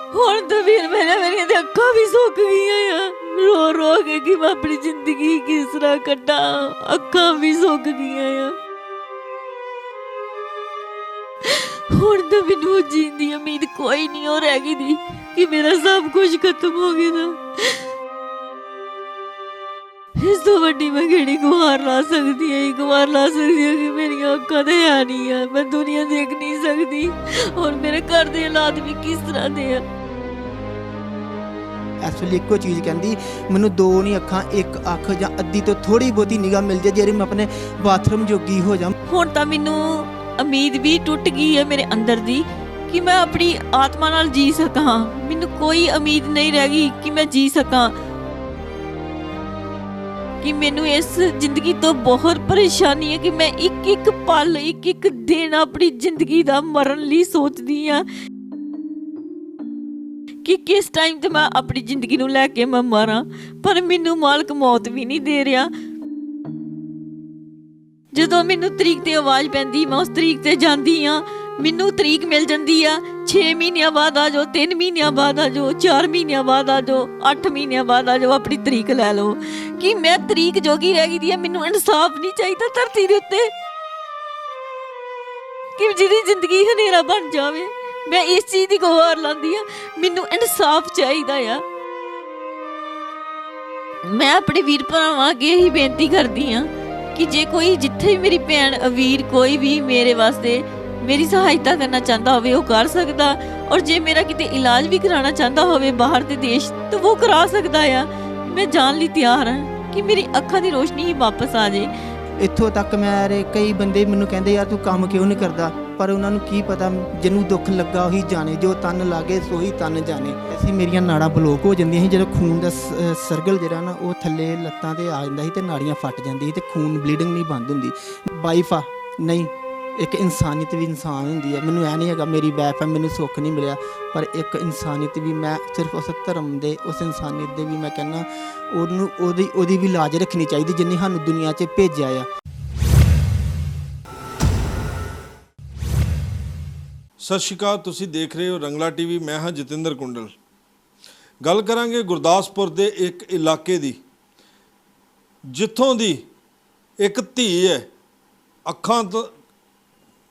ਹੁਣ ਤਾਂ ਵੀਰ ਮੇਰੀਆਂ ਤੇ ਅੱਖਾਂ ਵੀ ਸੁੱਕ ਗਈਆਂ ਆ ਰੋ ਰੋ ਕੇ ਕਿ ਮੈਂ ਆਪਣੀ ਜ਼ਿੰਦਗੀ ਕਿਸ ਤਰ੍ਹਾਂ ਕੱਟਾਂ। ਅੱਖਾਂ ਵੀ ਸੁੱਕ ਗਈਆਂ ਆ। ਹੁਣ ਤਾਂ ਮੈਨੂੰ ਜੀਣ ਦੀ ਉਮੀਦ ਕੋਈ ਨਹੀਂ ਹੋ ਰਹਿ ਗਈ ਦੀ ਕਿ ਮੇਰਾ ਸਭ ਕੁਝ ਖਤਮ ਹੋ ਗਿਆ। ਇਸ ਤੋਂ ਵੱਡੀ ਮੈਂ ਕਿਹੜੀ ਗੁਹਾਰ ਲਾ ਸਕਦੀ ਹਾਂ। ਗੁਹਾਰ ਲਾ ਸਕਦੀ ਹਾਂ ਕਿ ਮੇਰੀਆਂ ਅੱਖਾਂ ਤੇ ਹੈ ਨਹੀਂ ਆ, ਮੈਂ ਦੁਨੀਆ ਦੇਖ ਨਹੀਂ ਸਕਦੀ। ਹੁਣ ਮੇਰੇ ਘਰ ਦੇ ਹਾਲਾਤ ਵੀ ਕਿਸ ਤਰ੍ਹਾਂ ਦੇ ਆ। ਇਸ ਵੇਲੇ ਇੱਕੋ ਚੀਜ਼ ਕਹਿੰਦੀ, ਮੈਨੂੰ ਦੋ ਨਹੀਂ ਅੱਖਾਂ, ਇੱਕ ਅੱਖ ਜਾਂ ਅੱਧੀ ਤੋਂ ਥੋੜੀ ਬਹੁਤੀ ਨਿਗਾਹ ਮਿਲ ਜਾਏ ਜਿਹੜੀ ਮੈਂ ਆਪਣੇ ਬਾਥਰੂਮ ਜੋਗੀ ਹੋ ਜਾ। ਹੁਣ ਤਾਂ ਮੈਨੂੰ ਉਮੀਦ ਵੀ ਟੁੱਟ ਗਈ ਹੈ ਮੇਰੇ ਅੰਦਰ ਦੀ ਕਿ ਮੈਂ ਆਪਣੀ ਆਤਮਾ ਨਾਲ ਜੀ ਸਕਾਂ। ਮੈਨੂੰ ਕੋਈ ਉਮੀਦ ਨਹੀਂ ਰਹਿ ਗਈ ਕਿ ਮੈਂ ਜੀ ਸਕਾਂ, ਕਿ ਮੈਨੂੰ ਇਸ ਜ਼ਿੰਦਗੀ ਤੋਂ ਬਹੁਤ ਪਰੇਸ਼ਾਨੀ ਹੈ ਕਿ ਮੈਂ ਇੱਕ ਇੱਕ ਪਲ ਇੱਕ ਇੱਕ ਦਿਨ ਆਪਣੀ ਜ਼ਿੰਦਗੀ ਦਾ ਮਰਨ ਲਈ ਸੋਚਦੀ ਹਾਂ ਕਿ ਕਿਸ ਟਾਈਮ ਤੇ ਮੈਂ ਆਪਣੀ ਜ਼ਿੰਦਗੀ ਨੂੰ ਲੈ ਕੇ ਮੈਂ ਮਰਾਂ। ਪਰ ਮੈਨੂੰ ਮਾਲਕ ਮੌਤ ਵੀ ਨਹੀਂ ਦੇ ਰਿਹਾ। ਜਦੋਂ ਮੈਨੂੰ ਤਰੀਕ ਤੇ ਆਵਾਜ਼ ਪੈਂਦੀ ਮੈਂ ਉਸ ਤਰੀਕ ਤੇ ਜਾਂਦੀ ਹਾਂ। ਮੈਨੂੰ ਤਰੀਕ ਮਿਲ ਜਾਂਦੀ ਆ 6 ਮਹੀਨਿਆਂ ਬਾਅਦ ਆ ਜਾਓ, 3 ਮਹੀਨਿਆਂ ਬਾਅਦ ਆ ਜਾਓ, 4 ਮਹੀਨਿਆਂ ਬਾਅਦ ਆ ਜਾਓ, 8 ਮਹੀਨਿਆਂ ਬਾਅਦ ਆ ਜਾਓ, ਆਪਣੀ ਤਰੀਕ ਲੈ ਲਓ। ਕਿ ਮੈਂ ਤਰੀਕ ਜੋਗੀ ਰਹਿ ਗਈ ਦੀ ਆ। ਮੈਨੂੰ ਇਨਸਾਫ ਨਹੀਂ ਚਾਹੀਦਾ ਧਰਤੀ ਦੇ ਉੱਤੇ ਕਿ ਜਿਹਦੀ ਜ਼ਿੰਦਗੀ ਹਨੇਰਾ ਬਣ ਜਾਵੇ। ਮੈਂ ਇਸ ਚੀਜ਼ ਦੀ ਗੁਹਾਰ ਲਾਉਂਦੀ ਆ, ਮੈਨੂੰ ਇਨਸਾਫ ਚਾਹੀਦਾ ਆ। ਮੈਂ ਆਪਣੇ ਵੀਰ ਭਰਾਵਾਂ ਅੱਗੇ ਹੀ ਬੇਨਤੀ ਕਰਦੀ ਹਾਂ ਕਿ ਜੇ ਕੋਈ ਜਿੱਥੇ ਵੀ ਮੇਰੀ ਭੈਣ ਵੀਰ ਕੋਈ ਵੀ ਮੇਰੇ ਵਾਸਤੇ ਮੇਰੀ ਸਹਾਇਤਾ ਕਰਨਾ ਚਾਹੁੰਦਾ ਹੋਵੇ ਉਹ ਕਰ ਸਕਦਾ। ਔਰ ਜੇ ਮੇਰਾ ਕਿਤੇ ਇਲਾਜ ਵੀ ਕਰਾਉਣਾ ਚਾਹੁੰਦਾ ਹੋਵੇ ਬਾਹਰ ਦੇ ਦੇਸ਼ ਤਾਂ ਉਹ ਕਰਾ ਸਕਦਾ ਆ। ਮੈਂ ਜਾਣ ਲਈ ਤਿਆਰ ਹਾਂ ਕਿ ਮੇਰੀ ਅੱਖਾਂ ਦੀ ਰੋਸ਼ਨੀ ਹੀ ਵਾਪਸ ਆ ਜਾਏ। ਇੱਥੋਂ ਤੱਕ ਮੇਰੇ ਕਈ ਬੰਦੇ ਮੈਨੂੰ ਕਹਿੰਦੇ ਯਾਰ ਤੂੰ ਕੰਮ ਕਿਉਂ ਨਹੀਂ ਕਰਦਾ, ਪਰ ਉਹਨਾਂ ਨੂੰ ਕੀ ਪਤਾ ਜਿਹਨੂੰ ਦੁੱਖ ਲੱਗਾ ਉਹੀ ਜਾਣੇ, ਜੋ ਤਨ ਲਾਗੇ ਸੋਹੀ ਤਨ ਜਾਣੇ। ਅਸੀਂ ਮੇਰੀਆਂ ਨਾੜਾਂ ਬਲੋਕ ਹੋ ਜਾਂਦੀਆਂ ਸੀ ਜਦੋਂ ਖੂਨ ਦਾ ਸਰਕਲ ਜਿਹੜਾ ਨਾ ਉਹ ਥੱਲੇ ਲੱਤਾਂ ਤੇ ਆ ਜਾਂਦਾ ਸੀ ਤੇ ਨਾੜੀਆਂ ਫਟ ਜਾਂਦੀ ਸੀ ਤੇ ਖੂਨ ਬਲੀਡਿੰਗ ਨਹੀਂ ਬੰਦ ਹੁੰਦੀ। ਵਾਈਫ ਆ ਨਹੀਂ, ਇੱਕ ਇਨਸਾਨੀਅਤ ਵੀ ਇਨਸਾਨ ਹੁੰਦੀ ਹੈ। ਮੈਨੂੰ ਇਹ ਨਹੀਂ ਹੈਗਾ ਮੇਰੀ ਵਾਈਫ ਹੈ ਮੈਨੂੰ ਸੁੱਖ ਨਹੀਂ ਮਿਲਿਆ, ਪਰ ਇੱਕ ਇਨਸਾਨੀਅਤ ਵੀ ਮੈਂ ਸਿਰਫ ਉਸ ਧਰਮ ਦੇ ਉਸ ਇਨਸਾਨੀਅਤ ਦੇ ਵੀ ਮੈਂ ਕਹਿੰਦਾ ਉਹਨੂੰ ਉਹਦੀ ਵੀ ਲਾਜ ਰੱਖਣੀ ਚਾਹੀਦੀ ਜਿੰਨੀ ਸਾਨੂੰ ਦੁਨੀਆ 'ਚ ਭੇਜਿਆ ਆ। ਸਤਿ ਸ਼੍ਰੀ ਅਕਾਲ, ਤੁਸੀਂ ਦੇਖ ਰਹੇ ਹੋ ਰੰਗਲਾ ਟੀਵੀ। ਮੈਂ ਹਾਂ ਜਤਿੰਦਰ ਕੁੰਡਲ। ਗੱਲ ਕਰਾਂਗੇ ਗੁਰਦਾਸਪੁਰ ਦੇ ਇੱਕ ਇਲਾਕੇ ਦੀ ਜਿੱਥੋਂ ਦੀ ਇੱਕ ਧੀ ਹੈ, ਅੱਖਾਂ ਤੋਂ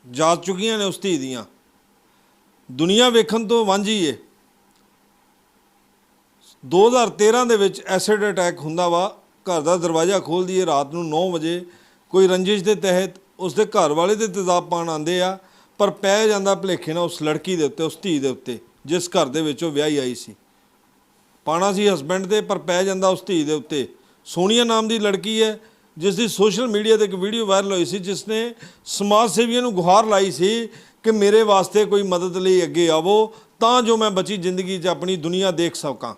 ਜਾ ਚੁੱਕੀਆਂ ਨੇ ਉਸ ਧੀ ਦੀਆਂ, ਦੁਨੀਆ ਵੇਖਣ ਤੋਂ ਵਾਂਝੀ ਹੈ। 2013 ਦੇ ਵਿੱਚ ਐਸਿਡ ਅਟੈਕ ਹੁੰਦਾ ਵਾ। ਘਰ ਦਾ ਦਰਵਾਜ਼ਾ ਖੋਲ੍ਹਦੀ ਹੈ ਰਾਤ ਨੂੰ 9 ਵਜੇ। ਕੋਈ ਰੰਜਿਸ਼ ਦੇ ਤਹਿਤ ਉਸਦੇ ਘਰ ਵਾਲੇ ਦੇ ਤੇਜ਼ਾਬ ਪਾਉਣ ਆਉਂਦੇ ਆ, ਪਰ ਪੈ ਜਾਂਦਾ ਭੁਲੇਖੇ ਨਾਲ ਉਸ ਲੜਕੀ ਦੇ ਉੱਤੇ, ਉਸ ਧੀ ਦੇ ਉੱਤੇ ਜਿਸ ਘਰ ਦੇ ਵਿੱਚ ਉਹ ਵਿਆਹੀ ਆਈ ਸੀ। ਪਾਣਾ ਸੀ ਹਸਬੈਂਡ ਦੇ, ਪਰ ਪੈ ਜਾਂਦਾ ਉਸ ਧੀ ਦੇ ਉੱਤੇ। ਸੋਨੀਆ ਨਾਮ ਦੀ ਲੜਕੀ ਹੈ ਜਿਸ ਦੀ ਸੋਸ਼ਲ ਮੀਡੀਆ 'ਤੇ ਇੱਕ ਵੀਡੀਓ ਵਾਇਰਲ ਹੋਈ ਸੀ, ਜਿਸ ਨੇ ਸਮਾਜ ਸੇਵੀਆਂ ਨੂੰ ਗੁਹਾਰ ਲਾਈ ਸੀ ਕਿ ਮੇਰੇ ਵਾਸਤੇ ਕੋਈ ਮਦਦ ਲਈ ਅੱਗੇ ਆਵੋ ਤਾਂ ਜੋ ਮੈਂ ਬਚੀ ਜ਼ਿੰਦਗੀ 'ਚ ਆਪਣੀ ਦੁਨੀਆ ਦੇਖ ਸਕਾਂ।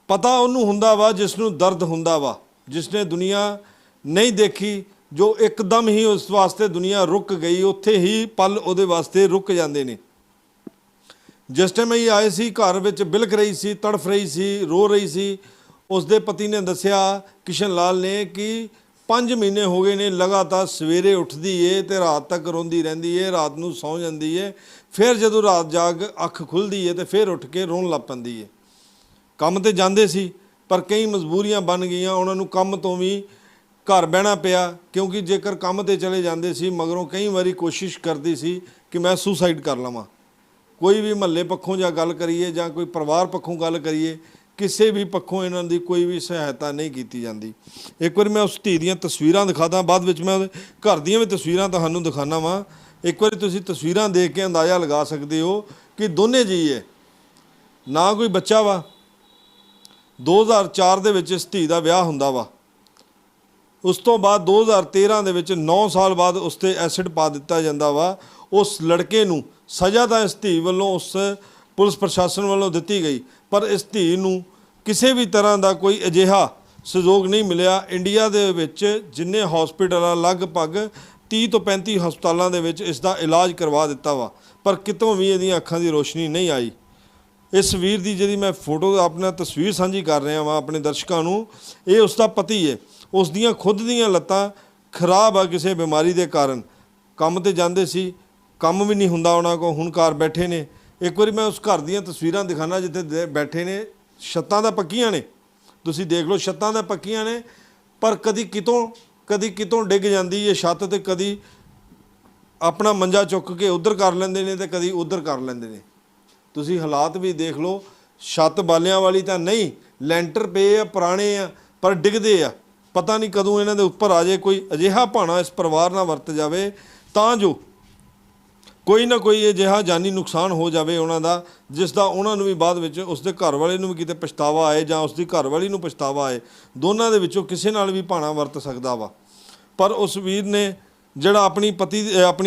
ਪਤਾ ਉਹਨੂੰ ਹੁੰਦਾ ਵਾ ਜਿਸ ਨੂੰ ਦਰਦ ਹੁੰਦਾ ਵਾ, ਜਿਸ ਨੇ ਦੁਨੀਆ ਨਹੀਂ ਦੇਖੀ, ਜੋ ਇੱਕਦਮ ਹੀ ਉਸ ਵਾਸਤੇ ਦੁਨੀਆ ਰੁਕ ਗਈ। ਉੱਥੇ ਹੀ ਪਲ ਉਹਦੇ ਵਾਸਤੇ ਰੁਕ ਜਾਂਦੇ ਨੇ। ਜਿਸ ਟਾਈਮ ਇਹ ਆਏ ਸੀ ਘਰ ਵਿੱਚ ਬਿਲਕ ਰਹੀ ਸੀ, ਤੜਫ ਰਹੀ ਸੀ, ਰੋ ਰਹੀ ਸੀ। ਉਸਦੇ ਪਤੀ ਨੇ ਦੱਸਿਆ ਕਿਸ਼ਨ ਲਾਲ ਨੇ ਕਿ 5 ਮਹੀਨੇ ਹੋ ਗਏ ਨੇ ਲਗਾਤਾਰ ਸਵੇਰੇ ਉੱਠਦੀ ਏ ਤੇ ਰਾਤ ਤੱਕ ਰੋਂਦੀ ਰਹਿੰਦੀ ਏ, ਰਾਤ ਨੂੰ ਸੌਂ ਜਾਂਦੀ ਏ, ਫਿਰ ਜਦੋਂ ਰਾਤ ਜਾਗ ਅੱਖ ਖੁੱਲ੍ਹਦੀ ਏ ਤੇ ਫਿਰ ਉੱਠ ਕੇ ਰੋਣ ਲੱਗ ਪੈਂਦੀ ਏ। ਕੰਮ ਤੇ ਜਾਂਦੇ ਸੀ ਪਰ ਕਈ ਮਜਬੂਰੀਆਂ ਬਣ ਗਈਆਂ, ਉਹਨਾਂ ਨੂੰ ਕੰਮ ਤੋਂ ਵੀ ਘਰ ਬਹਿਣਾ ਪਿਆ, ਕਿਉਂਕਿ ਜੇਕਰ ਕੰਮ ਤੇ ਚਲੇ ਜਾਂਦੇ ਸੀ ਮਗਰੋਂ ਕਈ ਵਾਰੀ ਕੋਸ਼ਿਸ਼ ਕਰਦੀ ਸੀ ਕਿ ਮੈਂ ਸੁਸਾਈਡ ਕਰ ਲਵਾਂ। ਕੋਈ ਵੀ ਮਹੱਲੇ ਪੱਖੋਂ ਜਾਂ ਗੱਲ ਕਰੀਏ ਜਾਂ ਕੋਈ ਪਰਿਵਾਰ ਪੱਖੋਂ ਗੱਲ ਕਰੀਏ, ਕਿਸੇ ਵੀ ਪੱਖੋਂ ਇਹਨਾਂ ਦੀ ਕੋਈ ਵੀ ਸਹਾਇਤਾ ਨਹੀਂ ਕੀਤੀ ਜਾਂਦੀ। ਇੱਕ ਵਾਰੀ ਮੈਂ ਉਸ ਧੀ ਦੀਆਂ ਤਸਵੀਰਾਂ ਦਿਖਾਦਾ, ਬਾਅਦ ਵਿੱਚ ਮੈਂ ਘਰ ਦੀਆਂ ਵੀ ਤਸਵੀਰਾਂ ਤੁਹਾਨੂੰ ਦਿਖਾਉਂਦਾ ਵਾਂ। ਇੱਕ ਵਾਰੀ ਤੁਸੀਂ ਤਸਵੀਰਾਂ ਦੇਖ ਕੇ ਅੰਦਾਜ਼ਾ ਲਗਾ ਸਕਦੇ ਹੋ ਕਿ ਦੋਨੇ ਜੀ ਹੈ, ਨਾ ਕੋਈ ਬੱਚਾ ਵਾ। 2004 ਦੇ ਵਿੱਚ ਇਸ ਧੀ ਦਾ ਵਿਆਹ ਹੁੰਦਾ ਵਾ। ਉਸ ਤੋਂ ਬਾਅਦ 2013 ਦੇ ਵਿੱਚ 9 ਸਾਲ ਬਾਅਦ ਉਸ 'ਤੇ ਐਸਿਡ ਪਾ ਦਿੱਤਾ ਜਾਂਦਾ ਵਾ। ਉਸ ਲੜਕੇ ਨੂੰ ਸਜ਼ਾ ਤਾਂ ਇਸ ਧੀ ਵੱਲੋਂ ਉਸ ਪੁਲਿਸ ਪ੍ਰਸ਼ਾਸਨ ਵੱਲੋਂ ਦਿੱਤੀ ਗਈ, ਪਰ ਇਸ ਧੀ ਨੂੰ ਕਿਸੇ ਵੀ ਤਰ੍ਹਾਂ ਦਾ ਕੋਈ ਅਜਿਹਾ ਸਹਿਯੋਗ ਨਹੀਂ ਮਿਲਿਆ। ਇੰਡੀਆ ਦੇ ਵਿੱਚ ਜਿੰਨੇ ਹਸਪੀਟਲ ਆ ਲਗਭਗ 30 ਤੋਂ 35 ਹਸਪਤਾਲਾਂ ਦੇ ਵਿੱਚ ਇਸ ਦਾ ਇਲਾਜ ਕਰਵਾ ਦਿੱਤਾ ਵਾ, ਪਰ ਕਿਤੋਂ ਵੀ ਇਹਦੀਆਂ ਅੱਖਾਂ ਦੀ ਰੋਸ਼ਨੀ ਨਹੀਂ ਆਈ। ਇਸ ਵੀਰ ਦੀ ਜਿਹੜੀ ਮੈਂ ਫੋਟੋ ਆਪਣਾ ਤਸਵੀਰ ਸਾਂਝੀ ਕਰ ਰਿਹਾ ਵਾਂ ਆਪਣੇ ਦਰਸ਼ਕਾਂ ਨੂੰ, ਇਹ ਉਸ ਦਾ ਪਤੀ ਹੈ। ਉਸ ਦੀਆਂ ਖੁਦ ਦੀਆਂ ਲੱਤਾਂ ਖਰਾਬ ਆ ਕਿਸੇ ਬਿਮਾਰੀ ਦੇ ਕਾਰਨ। ਕੰਮ ਤੇ ਜਾਂਦੇ ਸੀ, ਕੰਮ ਵੀ ਨਹੀਂ ਹੁੰਦਾ ਉਹਨਾਂ ਕੋਲ। ਹੁਣ ਘਰ ਬੈਠੇ ਨੇ ਇੱਕ ਵਾਰੀ ਮੈਂ ਉਸ ਘਰ ਦੀਆਂ ਤਸਵੀਰਾਂ ਦਿਖਾਣਾ ਜਿੱਥੇ ਬੈਠੇ ਨੇ। ਛੱਤਾਂ ਤਾਂ ਪੱਕੀਆਂ ਨੇ, ਤੁਸੀਂ ਦੇਖ ਲਓ, ਛੱਤਾਂ ਤਾਂ ਪੱਕੀਆਂ ਨੇ, ਪਰ ਕਦੀ ਕਿਤੋਂ ਡਿੱਗ ਜਾਂਦੀ ਹੈ ਛੱਤ, ਤੇ ਕਦੀ ਆਪਣਾ ਮੰਜਾ ਚੁੱਕ ਕੇ ਉਧਰ ਕਰ ਲੈਂਦੇ ਨੇ ਤੇ ਕਦੀ ਉਧਰ ਕਰ ਲੈਂਦੇ ਨੇ। ਤੁਸੀਂ ਹਾਲਾਤ ਵੀ ਦੇਖ ਲਓ, ਛੱਤ ਬਾਲਿਆਂ ਵਾਲੀ ਤਾਂ ਨਹੀਂ, ਲੈਂਟਰ ਪਏ ਆ, ਪੁਰਾਣੇ ਆ, ਪਰ ਡਿੱਗਦੇ ਆ। ਪਤਾ ਨਹੀਂ ਕਦੋਂ ਇਹਨਾਂ ਦੇ ਉੱਪਰ ਆ ਜਾਏ ਕੋਈ ਅਜਿਹਾ ਭਾਣਾ ਇਸ ਪਰਿਵਾਰ ਨਾਲ ਵਰਤ ਜਾਵੇ ਤਾਂ ਜੋ ਕੋਈ ਨਾ ਕੋਈ ਅਜਿਹਾ ਜਾਨੀ ਨੁਕਸਾਨ ਹੋ ਜਾਵੇ ਉਹਨਾਂ ਦਾ, ਜਿਸ ਦਾ ਉਹਨਾਂ ਨੂੰ ਵੀ ਬਾਅਦ ਵਿੱਚ ਉਸਦੇ ਘਰ ਵਾਲੇ ਨੂੰ ਵੀ ਕਿਤੇ ਪਛਤਾਵਾ ਆਏ ਜਾਂ ਉਸਦੀ ਘਰ ਵਾਲੀ ਨੂੰ ਪਛਤਾਵਾ ਆਏ। ਦੋਨਾਂ ਦੇ ਵਿੱਚੋਂ ਕਿਸੇ ਨਾਲ ਵੀ ਭਾਣਾ ਵਰਤ ਸਕਦਾ ਵਾ। ਪਰ ਉਸ ਵੀਰ ਨੇ ਜਿਹੜਾ ਆਪਣੀ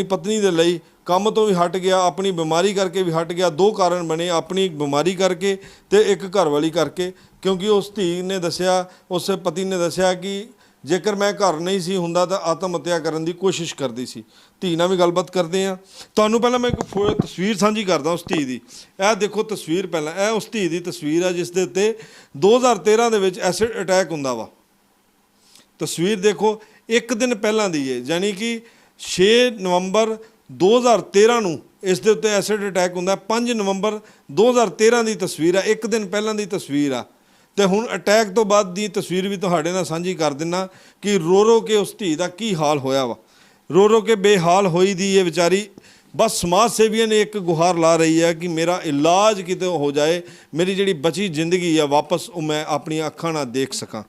ਪਤਨੀ ਦੇ ਲਈ ਕੰਮ ਤੋਂ ਵੀ ਹਟ ਗਿਆ, ਆਪਣੀ ਬਿਮਾਰੀ ਕਰਕੇ ਵੀ ਹਟ ਗਿਆ। ਦੋ ਕਾਰਨ ਬਣੇ, ਆਪਣੀ ਬਿਮਾਰੀ ਕਰਕੇ ਤੇ ਇੱਕ ਘਰ ਵਾਲੀ ਕਰਕੇ। ਕਿਉਂਕਿ ਉਸ ਧੀ ਨੇ ਦੱਸਿਆ, ਉਸ ਪਤੀ ਨੇ ਦੱਸਿਆ ਕਿ ਜੇਕਰ ਮੈਂ ਘਰ ਨਹੀਂ ਸੀ ਹੁੰਦਾ ਤਾਂ ਆਤਮ ਹੱਤਿਆ ਕਰਨ ਦੀ ਕੋਸ਼ਿਸ਼ ਕਰਦੀ ਸੀ। ਧੀ ਨਾਲ ਵੀ ਗੱਲਬਾਤ ਕਰਦੇ ਹਾਂ। ਤੁਹਾਨੂੰ ਪਹਿਲਾਂ ਮੈਂ ਇੱਕ ਤਸਵੀਰ ਸਾਂਝੀ ਕਰਦਾ ਉਸ ਧੀ ਦੀ। ਇਹ ਦੇਖੋ ਤਸਵੀਰ, ਪਹਿਲਾਂ ਇਹ ਉਸ ਧੀ ਦੀ ਤਸਵੀਰ ਆ ਜਿਸ ਦੇ ਉੱਤੇ 2013 ਦੇ ਵਿੱਚ ਐਸਿਡ ਅਟੈਕ ਹੁੰਦਾ ਵਾ। ਤਸਵੀਰ ਦੇਖੋ, ਇੱਕ ਦਿਨ ਪਹਿਲਾਂ ਦੀ ਹੈ, ਯਾਨੀ ਕਿ 6 ਨਵੰਬਰ 2013 ਨੂੰ ਇਸ ਦੇ ਉੱਤੇ ਐਸਿਡ ਅਟੈਕ ਹੁੰਦਾ। 5 ਨਵੰਬਰ 2013 ਦੀ ਤਸਵੀਰ ਆ, ਇੱਕ ਦਿਨ ਪਹਿਲਾਂ ਦੀ ਤਸਵੀਰ ਆ। ਤੇ ਹੁਣ ਅਟੈਕ ਤੋਂ ਬਾਅਦ ਦੀ ਤਸਵੀਰ ਵੀ ਤੁਹਾਡੇ ਨਾਲ ਸਾਂਝੀ ਕਰ ਦਿੰਨਾ ਕਿ ਰੋ ਕੇ ਉਸ ਧੀ ਦਾ ਕੀ ਹਾਲ ਹੋਇਆ ਵਾ। ਰੋ ਕੇ ਬੇਹਾਲ ਹੋਈ ਦੀ ਇਹ ਵਿਚਾਰੀ। ਬਸ ਸਮਾਜ ਸੇਵੀਆਂ ਨੇ ਇੱਕ ਗੁਹਾਰ ਲਾ ਰਹੀ ਹੈ ਕਿ ਮੇਰਾ ਇਲਾਜ ਕਿਤੇ ਹੋ ਜਾਏ, ਮੇਰੀ ਜਿਹੜੀ ਬਚੀ ਜ਼ਿੰਦਗੀ ਆ ਵਾਪਸ ਉਹ ਮੈਂ ਆਪਣੀਆਂ ਅੱਖਾਂ ਨਾਲ ਦੇਖ ਸਕਾਂ।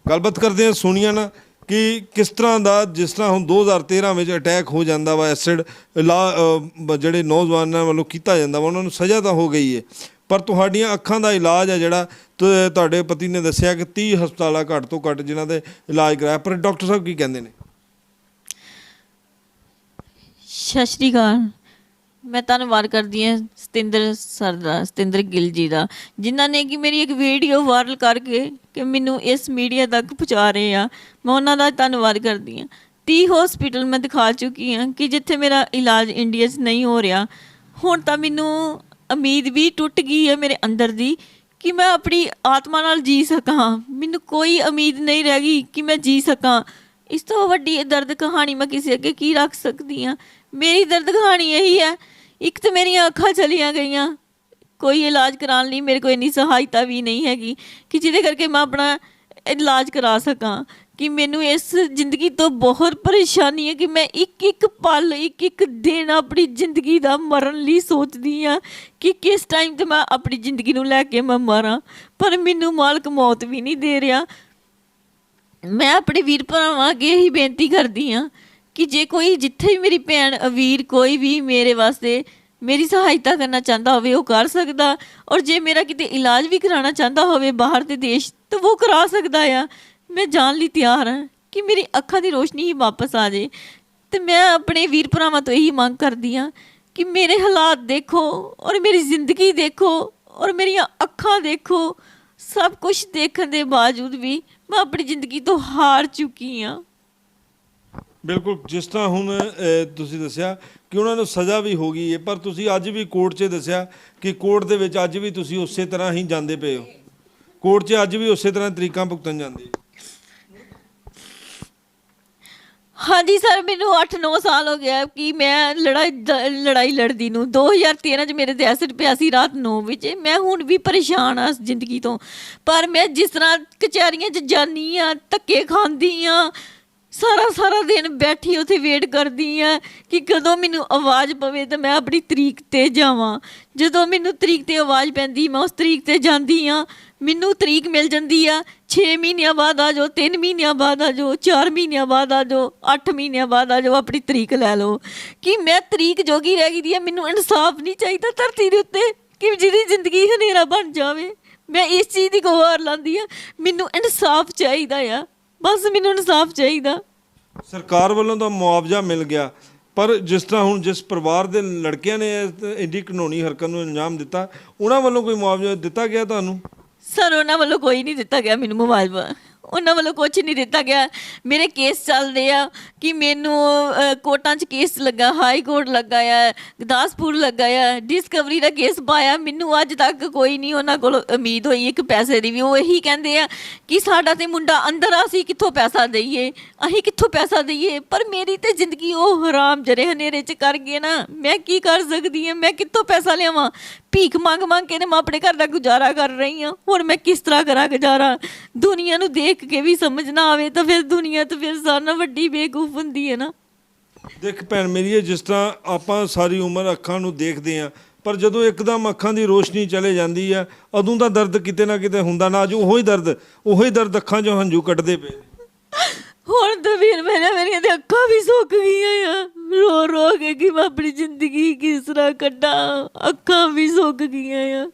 ਗੱਲਬਾਤ ਕਰਦੇ ਹਾਂ ਸੋਨੀਆ ਨਾਲ ਕਿ ਕਿਸ ਤਰ੍ਹਾਂ ਦਾ, ਜਿਸ ਤਰ੍ਹਾਂ ਹੁਣ 2013 ਵਿੱਚ ਅਟੈਕ ਹੋ ਜਾਂਦਾ ਵਾ, ਐਸਿਡ ਜਿਹੜੇ ਨੌਜਵਾਨਾਂ ਵੱਲੋਂ ਕੀਤਾ ਜਾਂਦਾ ਵਾ, ਉਹਨਾਂ ਨੂੰ ਸਜ਼ਾ ਤਾਂ ਹੋ ਗਈ ਹੈ, ਪਰ ਤੁਹਾਡੀਆਂ ਅੱਖਾਂ ਦਾ ਇਲਾਜ ਹੈ ਜਿਹੜਾ ਤੁਹਾਡੇ ਪਤੀ ਨੇ ਦੱਸਿਆ ਕਿ 30 ਹਸਪਤਾਲਾਂ ਘੱਟ ਤੋਂ ਘੱਟ ਜਿਨ੍ਹਾਂ ਦੇ ਇਲਾਜ ਕਰਾਇਆ। ਪਰ ਡਾਕਟਰ ਸਾਹਿਬ ਕੀ ਕਹਿੰਦੇ ਨੇ? ਸਤਿ ਸ਼੍ਰੀ ਅਕਾਲ। ਮੈਂ ਧੰਨਵਾਦ ਕਰਦੀ ਹਾਂ ਸਤਿੰਦਰ ਗਿੱਲ ਜੀ ਦਾ, ਜਿਨ੍ਹਾਂ ਨੇ ਕਿ ਮੇਰੀ ਇੱਕ ਵੀਡੀਓ ਵਾਇਰਲ ਕਰਕੇ ਕਿ ਮੈਨੂੰ ਇਸ ਮੀਡੀਆ ਤੱਕ ਪਹੁੰਚਾ ਰਹੇ ਆ। ਮੈਂ ਉਹਨਾਂ ਦਾ ਧੰਨਵਾਦ ਕਰਦੀ ਹਾਂ। 30 ਹਸਪੀਟਲ ਮੈਂ ਦਿਖਾ ਚੁੱਕੀ ਹਾਂ ਕਿ ਜਿੱਥੇ ਮੇਰਾ ਇਲਾਜ ਇੰਡੀਆ 'ਚ ਨਹੀਂ ਹੋ ਰਿਹਾ। ਹੁਣ ਤਾਂ ਮੈਨੂੰ ਉਮੀਦ ਵੀ ਟੁੱਟ ਗਈ ਹੈ ਮੇਰੇ ਅੰਦਰ ਦੀ ਕਿ ਮੈਂ ਆਪਣੀ ਆਤਮਾ ਨਾਲ ਜੀ ਸਕਾਂ। ਮੈਨੂੰ ਕੋਈ ਉਮੀਦ ਨਹੀਂ ਰਹਿ ਗਈ ਕਿ ਮੈਂ ਜੀ ਸਕਾਂ। ਇਸ ਤੋਂ ਵੱਡੀ ਦਰਦ ਕਹਾਣੀ ਮੈਂ ਕਿਸੇ ਅੱਗੇ ਕੀ ਰੱਖ ਸਕਦੀ ਹਾਂ? ਮੇਰੀ ਦਰਦ ਕਹਾਣੀ ਇਹੀ ਹੈ। ਇੱਕ ਤਾਂ ਮੇਰੀਆਂ ਅੱਖਾਂ ਚਲੀਆਂ ਗਈਆਂ, ਕੋਈ ਇਲਾਜ ਕਰਾਉਣ ਲਈ ਮੇਰੇ ਕੋਲ ਇੰਨੀ ਸਹਾਇਤਾ ਵੀ ਨਹੀਂ ਹੈਗੀ ਕਿ ਜਿਹਦੇ ਕਰਕੇ ਮੈਂ ਆਪਣਾ ਇਲਾਜ ਕਰਾ ਸਕਾਂ। ਕਿ ਮੈਨੂੰ ਇਸ ਜ਼ਿੰਦਗੀ ਤੋਂ ਬਹੁਤ ਪਰੇਸ਼ਾਨੀ ਹੈ ਕਿ ਮੈਂ ਇੱਕ ਪਲ, ਇੱਕ ਦਿਨ ਆਪਣੀ ਜ਼ਿੰਦਗੀ ਦਾ ਮਰਨ ਲਈ ਸੋਚਦੀ ਹਾਂ ਕਿ ਕਿਸ ਟਾਈਮ 'ਤੇ ਮੈਂ ਆਪਣੀ ਜ਼ਿੰਦਗੀ ਨੂੰ ਲੈ ਕੇ ਮੈਂ ਮਰਾਂ, ਪਰ ਮੈਨੂੰ ਮਾਲਕ ਮੌਤ ਵੀ ਨਹੀਂ ਦੇ ਰਿਹਾ। ਮੈਂ ਆਪਣੇ ਵੀਰ ਭਰਾਵਾਂ ਅੱਗੇ ਇਹੀ ਬੇਨਤੀ ਕਰਦੀ ਹਾਂ ਕਿ ਜੇ ਕੋਈ, ਜਿੱਥੇ ਵੀ ਮੇਰੀ ਭੈਣ, ਵੀਰ, ਕੋਈ ਵੀ ਮੇਰੇ ਵਾਸਤੇ ਮੇਰੀ ਸਹਾਇਤਾ ਕਰਨਾ ਚਾਹੁੰਦਾ ਹੋਵੇ ਉਹ ਕਰ ਸਕਦਾ। ਔਰ ਜੇ ਮੇਰਾ ਕਿਤੇ ਇਲਾਜ ਵੀ ਕਰਾਉਣਾ ਚਾਹੁੰਦਾ ਹੋਵੇ ਬਾਹਰ ਦੇ ਦੇਸ਼, ਤਾਂ ਉਹ ਕਰਾ ਸਕਦਾ ਆ। ਮੈਂ ਜਾਣ ਲਈ ਤਿਆਰ ਹਾਂ ਕਿ ਮੇਰੀ ਅੱਖਾਂ ਦੀ ਰੋਸ਼ਨੀ ਹੀ ਵਾਪਸ ਆ ਜਾਏ। ਅਤੇ ਮੈਂ ਆਪਣੇ ਵੀਰ ਭਰਾਵਾਂ ਤੋਂ ਇਹੀ ਮੰਗ ਕਰਦੀ ਹਾਂ ਕਿ ਮੇਰੇ ਹਾਲਾਤ ਦੇਖੋ ਔਰ ਮੇਰੀ ਜ਼ਿੰਦਗੀ ਦੇਖੋ ਔਰ ਮੇਰੀਆਂ ਅੱਖਾਂ ਦੇਖੋ। ਸਭ ਕੁਛ ਦੇਖਣ ਦੇ ਬਾਵਜੂਦ ਵੀ ਮੈਂ ਆਪਣੀ ਜ਼ਿੰਦਗੀ ਤੋਂ ਹਾਰ ਚੁੱਕੀ ਹਾਂ। ਬਿਲਕੁਲ, ਜਿਸ ਤਰ੍ਹਾਂ ਹੁਣ ਤੁਸੀਂ ਦੱਸਿਆ ਕਿ ਉਹਨਾਂ ਨੂੰ ਸਜ਼ਾ ਵੀ ਹੋ ਗਈ ਹੈ, ਪਰ ਤੁਸੀਂ ਅੱਜ ਵੀ ਕੋਰਟ 'ਚ ਦੱਸਿਆ ਕਿ ਕੋਰਟ ਦੇ ਵਿੱਚ ਅੱਜ ਵੀ ਤੁਸੀਂ ਉਸੇ ਤਰ੍ਹਾਂ ਹੀ ਜਾਂਦੇ ਪਏ ਹੋ। ਕੋਰਟ 'ਚ ਅੱਜ ਵੀ ਉਸੇ ਤਰ੍ਹਾਂ ਤਰੀਕਾਂ ਭੁਗਤਣ ਜਾਂਦੇ। ਹਾਂਜੀ ਸਰ, ਮੈਨੂੰ 8-9 ਸਾਲ ਹੋ ਗਿਆ ਕਿ ਮੈਂ ਲੜਾਈ ਲੜਦੀ ਨੂੰ। 2013 'ਚ ਮੇਰੇ 'ਤੇ ਐਸਿਡ ਪਿਆ ਸੀ ਰਾਤ 9 ਵਜੇ। ਮੈਂ ਹੁਣ ਵੀ ਪਰੇਸ਼ਾਨ ਹਾਂ ਇਸ ਜ਼ਿੰਦਗੀ ਤੋਂ, ਪਰ ਮੈਂ ਜਿਸ ਤਰ੍ਹਾਂ ਕਚਹਿਰੀਆਂ 'ਚ ਜਾਂਦੀ ਹਾਂ, ਧੱਕੇ ਖਾਂਦੀ ਹਾਂ, ਸਾਰਾ ਦਿਨ ਬੈਠੀ ਉੱਥੇ ਵੇਟ ਕਰਦੀ ਹਾਂ ਕਿ ਕਦੋਂ ਮੈਨੂੰ ਆਵਾਜ਼ ਪਵੇ ਤਾਂ ਮੈਂ ਆਪਣੀ ਤਰੀਕ 'ਤੇ ਜਾਵਾਂ। ਜਦੋਂ ਮੈਨੂੰ ਤਰੀਕ 'ਤੇ ਆਵਾਜ਼ ਪੈਂਦੀ ਮੈਂ ਉਸ ਤਰੀਕ 'ਤੇ ਜਾਂਦੀ ਹਾਂ। ਮੈਨੂੰ ਤਰੀਕ ਮਿਲ ਜਾਂਦੀ ਆ 6 ਮਹੀਨਿਆਂ ਬਾਅਦ ਆ ਜਾਓ, 3 ਮਹੀਨਿਆਂ ਬਾਅਦ ਆ ਜਾਓ, 4 ਮਹੀਨਿਆਂ ਬਾਅਦ ਆ ਜਾਓ, 8 ਮਹੀਨਿਆਂ ਬਾਅਦ ਆ ਜਾਓ, ਆਪਣੀ ਤਰੀਕ ਲੈ ਲਓ। ਕਿ ਮੈਂ ਤਰੀਕ ਜੋਗੀ ਰਹਿ ਗਈ ਦੀ ਆ। ਮੈਨੂੰ ਇਨਸਾਫ ਨਹੀਂ ਚਾਹੀਦਾ ਧਰਤੀ ਦੇ ਉੱਤੇ ਕਿ ਜਿਹਦੀ ਜ਼ਿੰਦਗੀ ਹਨੇਰਾ ਬਣ ਜਾਵੇ। ਮੈਂ ਇਸ ਚੀਜ਼ ਦੀ ਗੁਹਾਰ ਲਾਉਂਦੀ ਆ, ਮੈਨੂੰ ਇਨਸਾਫ ਚਾਹੀਦਾ ਆ। ਬਸ ਮੈਨੂੰ ਇਨਸਾਫ ਚਾਹੀਦਾ। ਸਰਕਾਰ ਵੱਲੋਂ ਤਾਂ ਮੁਆਵਜ਼ਾ ਮਿਲ ਗਿਆ, ਪਰ ਜਿਸ ਤਰ੍ਹਾਂ ਹੁਣ ਜਿਸ ਪਰਿਵਾਰ ਦੇ ਲੜਕਿਆਂ ਨੇ ਇੰਨੀ ਘਿਨੌਣੀ ਹਰਕਤ ਨੂੰ ਅੰਜਾਮ ਦਿੱਤਾ, ਉਹਨਾਂ ਵੱਲੋਂ ਕੋਈ ਮੁਆਵਜ਼ਾ ਦਿੱਤਾ ਗਿਆ ਤੁਹਾਨੂੰ? ਸਰ ਉਹਨਾਂ ਵੱਲੋਂ ਕੋਈ ਨਹੀਂ ਦਿੱਤਾ ਗਿਆ ਮੈਨੂੰ ਮੁਆਵਜ਼ਾ। ਉਹਨਾਂ ਵੱਲੋਂ ਕੁਝ ਨਹੀਂ ਦਿੱਤਾ ਗਿਆ। ਮੇਰੇ ਕੇਸ ਚੱਲਦੇ ਆ ਕਿ ਮੈਨੂੰ ਕੋਰਟਾਂ 'ਚ ਕੇਸ ਲੱਗਾ, ਹਾਈ ਕੋਰਟ ਲੱਗਾ ਆ, ਗੁਰਦਾਸਪੁਰ ਲੱਗਾ ਆ, ਡਿਸਕਵਰੀ ਦਾ ਕੇਸ ਪਾਇਆ। ਮੈਨੂੰ ਅੱਜ ਤੱਕ ਕੋਈ ਨਹੀਂ ਉਹਨਾਂ ਕੋਲ ਉਮੀਦ ਹੋਈ ਇੱਕ ਪੈਸੇ ਦੀ ਵੀ। ਉਹ ਇਹੀ ਕਹਿੰਦੇ ਆ ਕਿ ਸਾਡਾ ਤੇ ਮੁੰਡਾ ਅੰਦਰ ਆ, ਅਸੀਂ ਕਿੱਥੋਂ ਪੈਸਾ ਦਈਏ, ਅਸੀਂ ਕਿੱਥੋਂ ਪੈਸਾ ਦਈਏ। ਪਰ ਮੇਰੀ ਤੇ ਜ਼ਿੰਦਗੀ ਉਹ ਹਰਾਮ ਜਰੇ ਹਨੇਰੇ 'ਚ ਕਰ ਗਏ ਨਾ, ਮੈਂ ਕੀ ਕਰ ਸਕਦੀ ਹਾਂ? ਮੈਂ ਕਿੱਥੋਂ ਪੈਸਾ ਲਿਆਵਾਂ? ਭੀਖ ਮੰਗ ਮੰਗ ਕੇ ਮੈਂ ਆਪਣੇ ਘਰ ਦਾ ਗੁਜ਼ਾਰਾ ਕਰ ਰਹੀ ਹਾਂ। ਹੁਣ ਮੈਂ ਕਿਸ ਤਰ੍ਹਾਂ ਕਰਾਂ ਗੁਜ਼ਾਰਾ? ਦੁਨੀਆ ਨੂੰ ਦੇਖ ਕੇ ਵੀ ਸਮਝ ਨਾ ਆਵੇ ਤਾਂ ਫਿਰ ਦੁਨੀਆ ਤਾਂ ਫਿਰ ਸਾਰਿਆਂ ਨਾਲੋਂ ਵੱਡੀ ਬੇਵਕੂਫ ਹੁੰਦੀ ਹੈ ਨਾ। ਦੇਖ ਭੈਣ ਮੇਰੀ, ਜਿਸ ਤਰ੍ਹਾਂ ਆਪਾਂ ਸਾਰੀ ਉਮਰ ਅੱਖਾਂ ਨੂੰ ਦੇਖਦੇ ਹਾਂ, ਪਰ ਜਦੋਂ ਇੱਕਦਮ ਅੱਖਾਂ ਦੀ ਰੋਸ਼ਨੀ ਚਲੇ ਜਾਂਦੀ ਹੈ ਉਦੋਂ ਤਾਂ ਦਰਦ ਕਿਤੇ ਨਾ ਕਿਤੇ ਹੁੰਦਾ ਨਾ। ਅੱਜ ਉਹੀ ਦਰਦ ਅੱਖਾਂ 'ਚੋਂ ਹੰਝੂ ਕੱਢਦੇ ਪਏ। ਹੁਣ ਤਾਂ ਵੀਰ ਮੇਰੀਆਂ ਤੇ ਅੱਖਾਂ ਵੀ ਸੁੱਕ ਗਈਆਂ ਆ, ਰੋ ਰੋ ਕੇ ਕਿ ਮੈਂ ਆਪਣੀ ਜ਼ਿੰਦਗੀ ਕਿਸ ਤਰ੍ਹਾਂ ਕੱਢਾਂ। ਅੱਖਾਂ ਵੀ ਸੁੱਕ ਗਈਆਂ ਆ।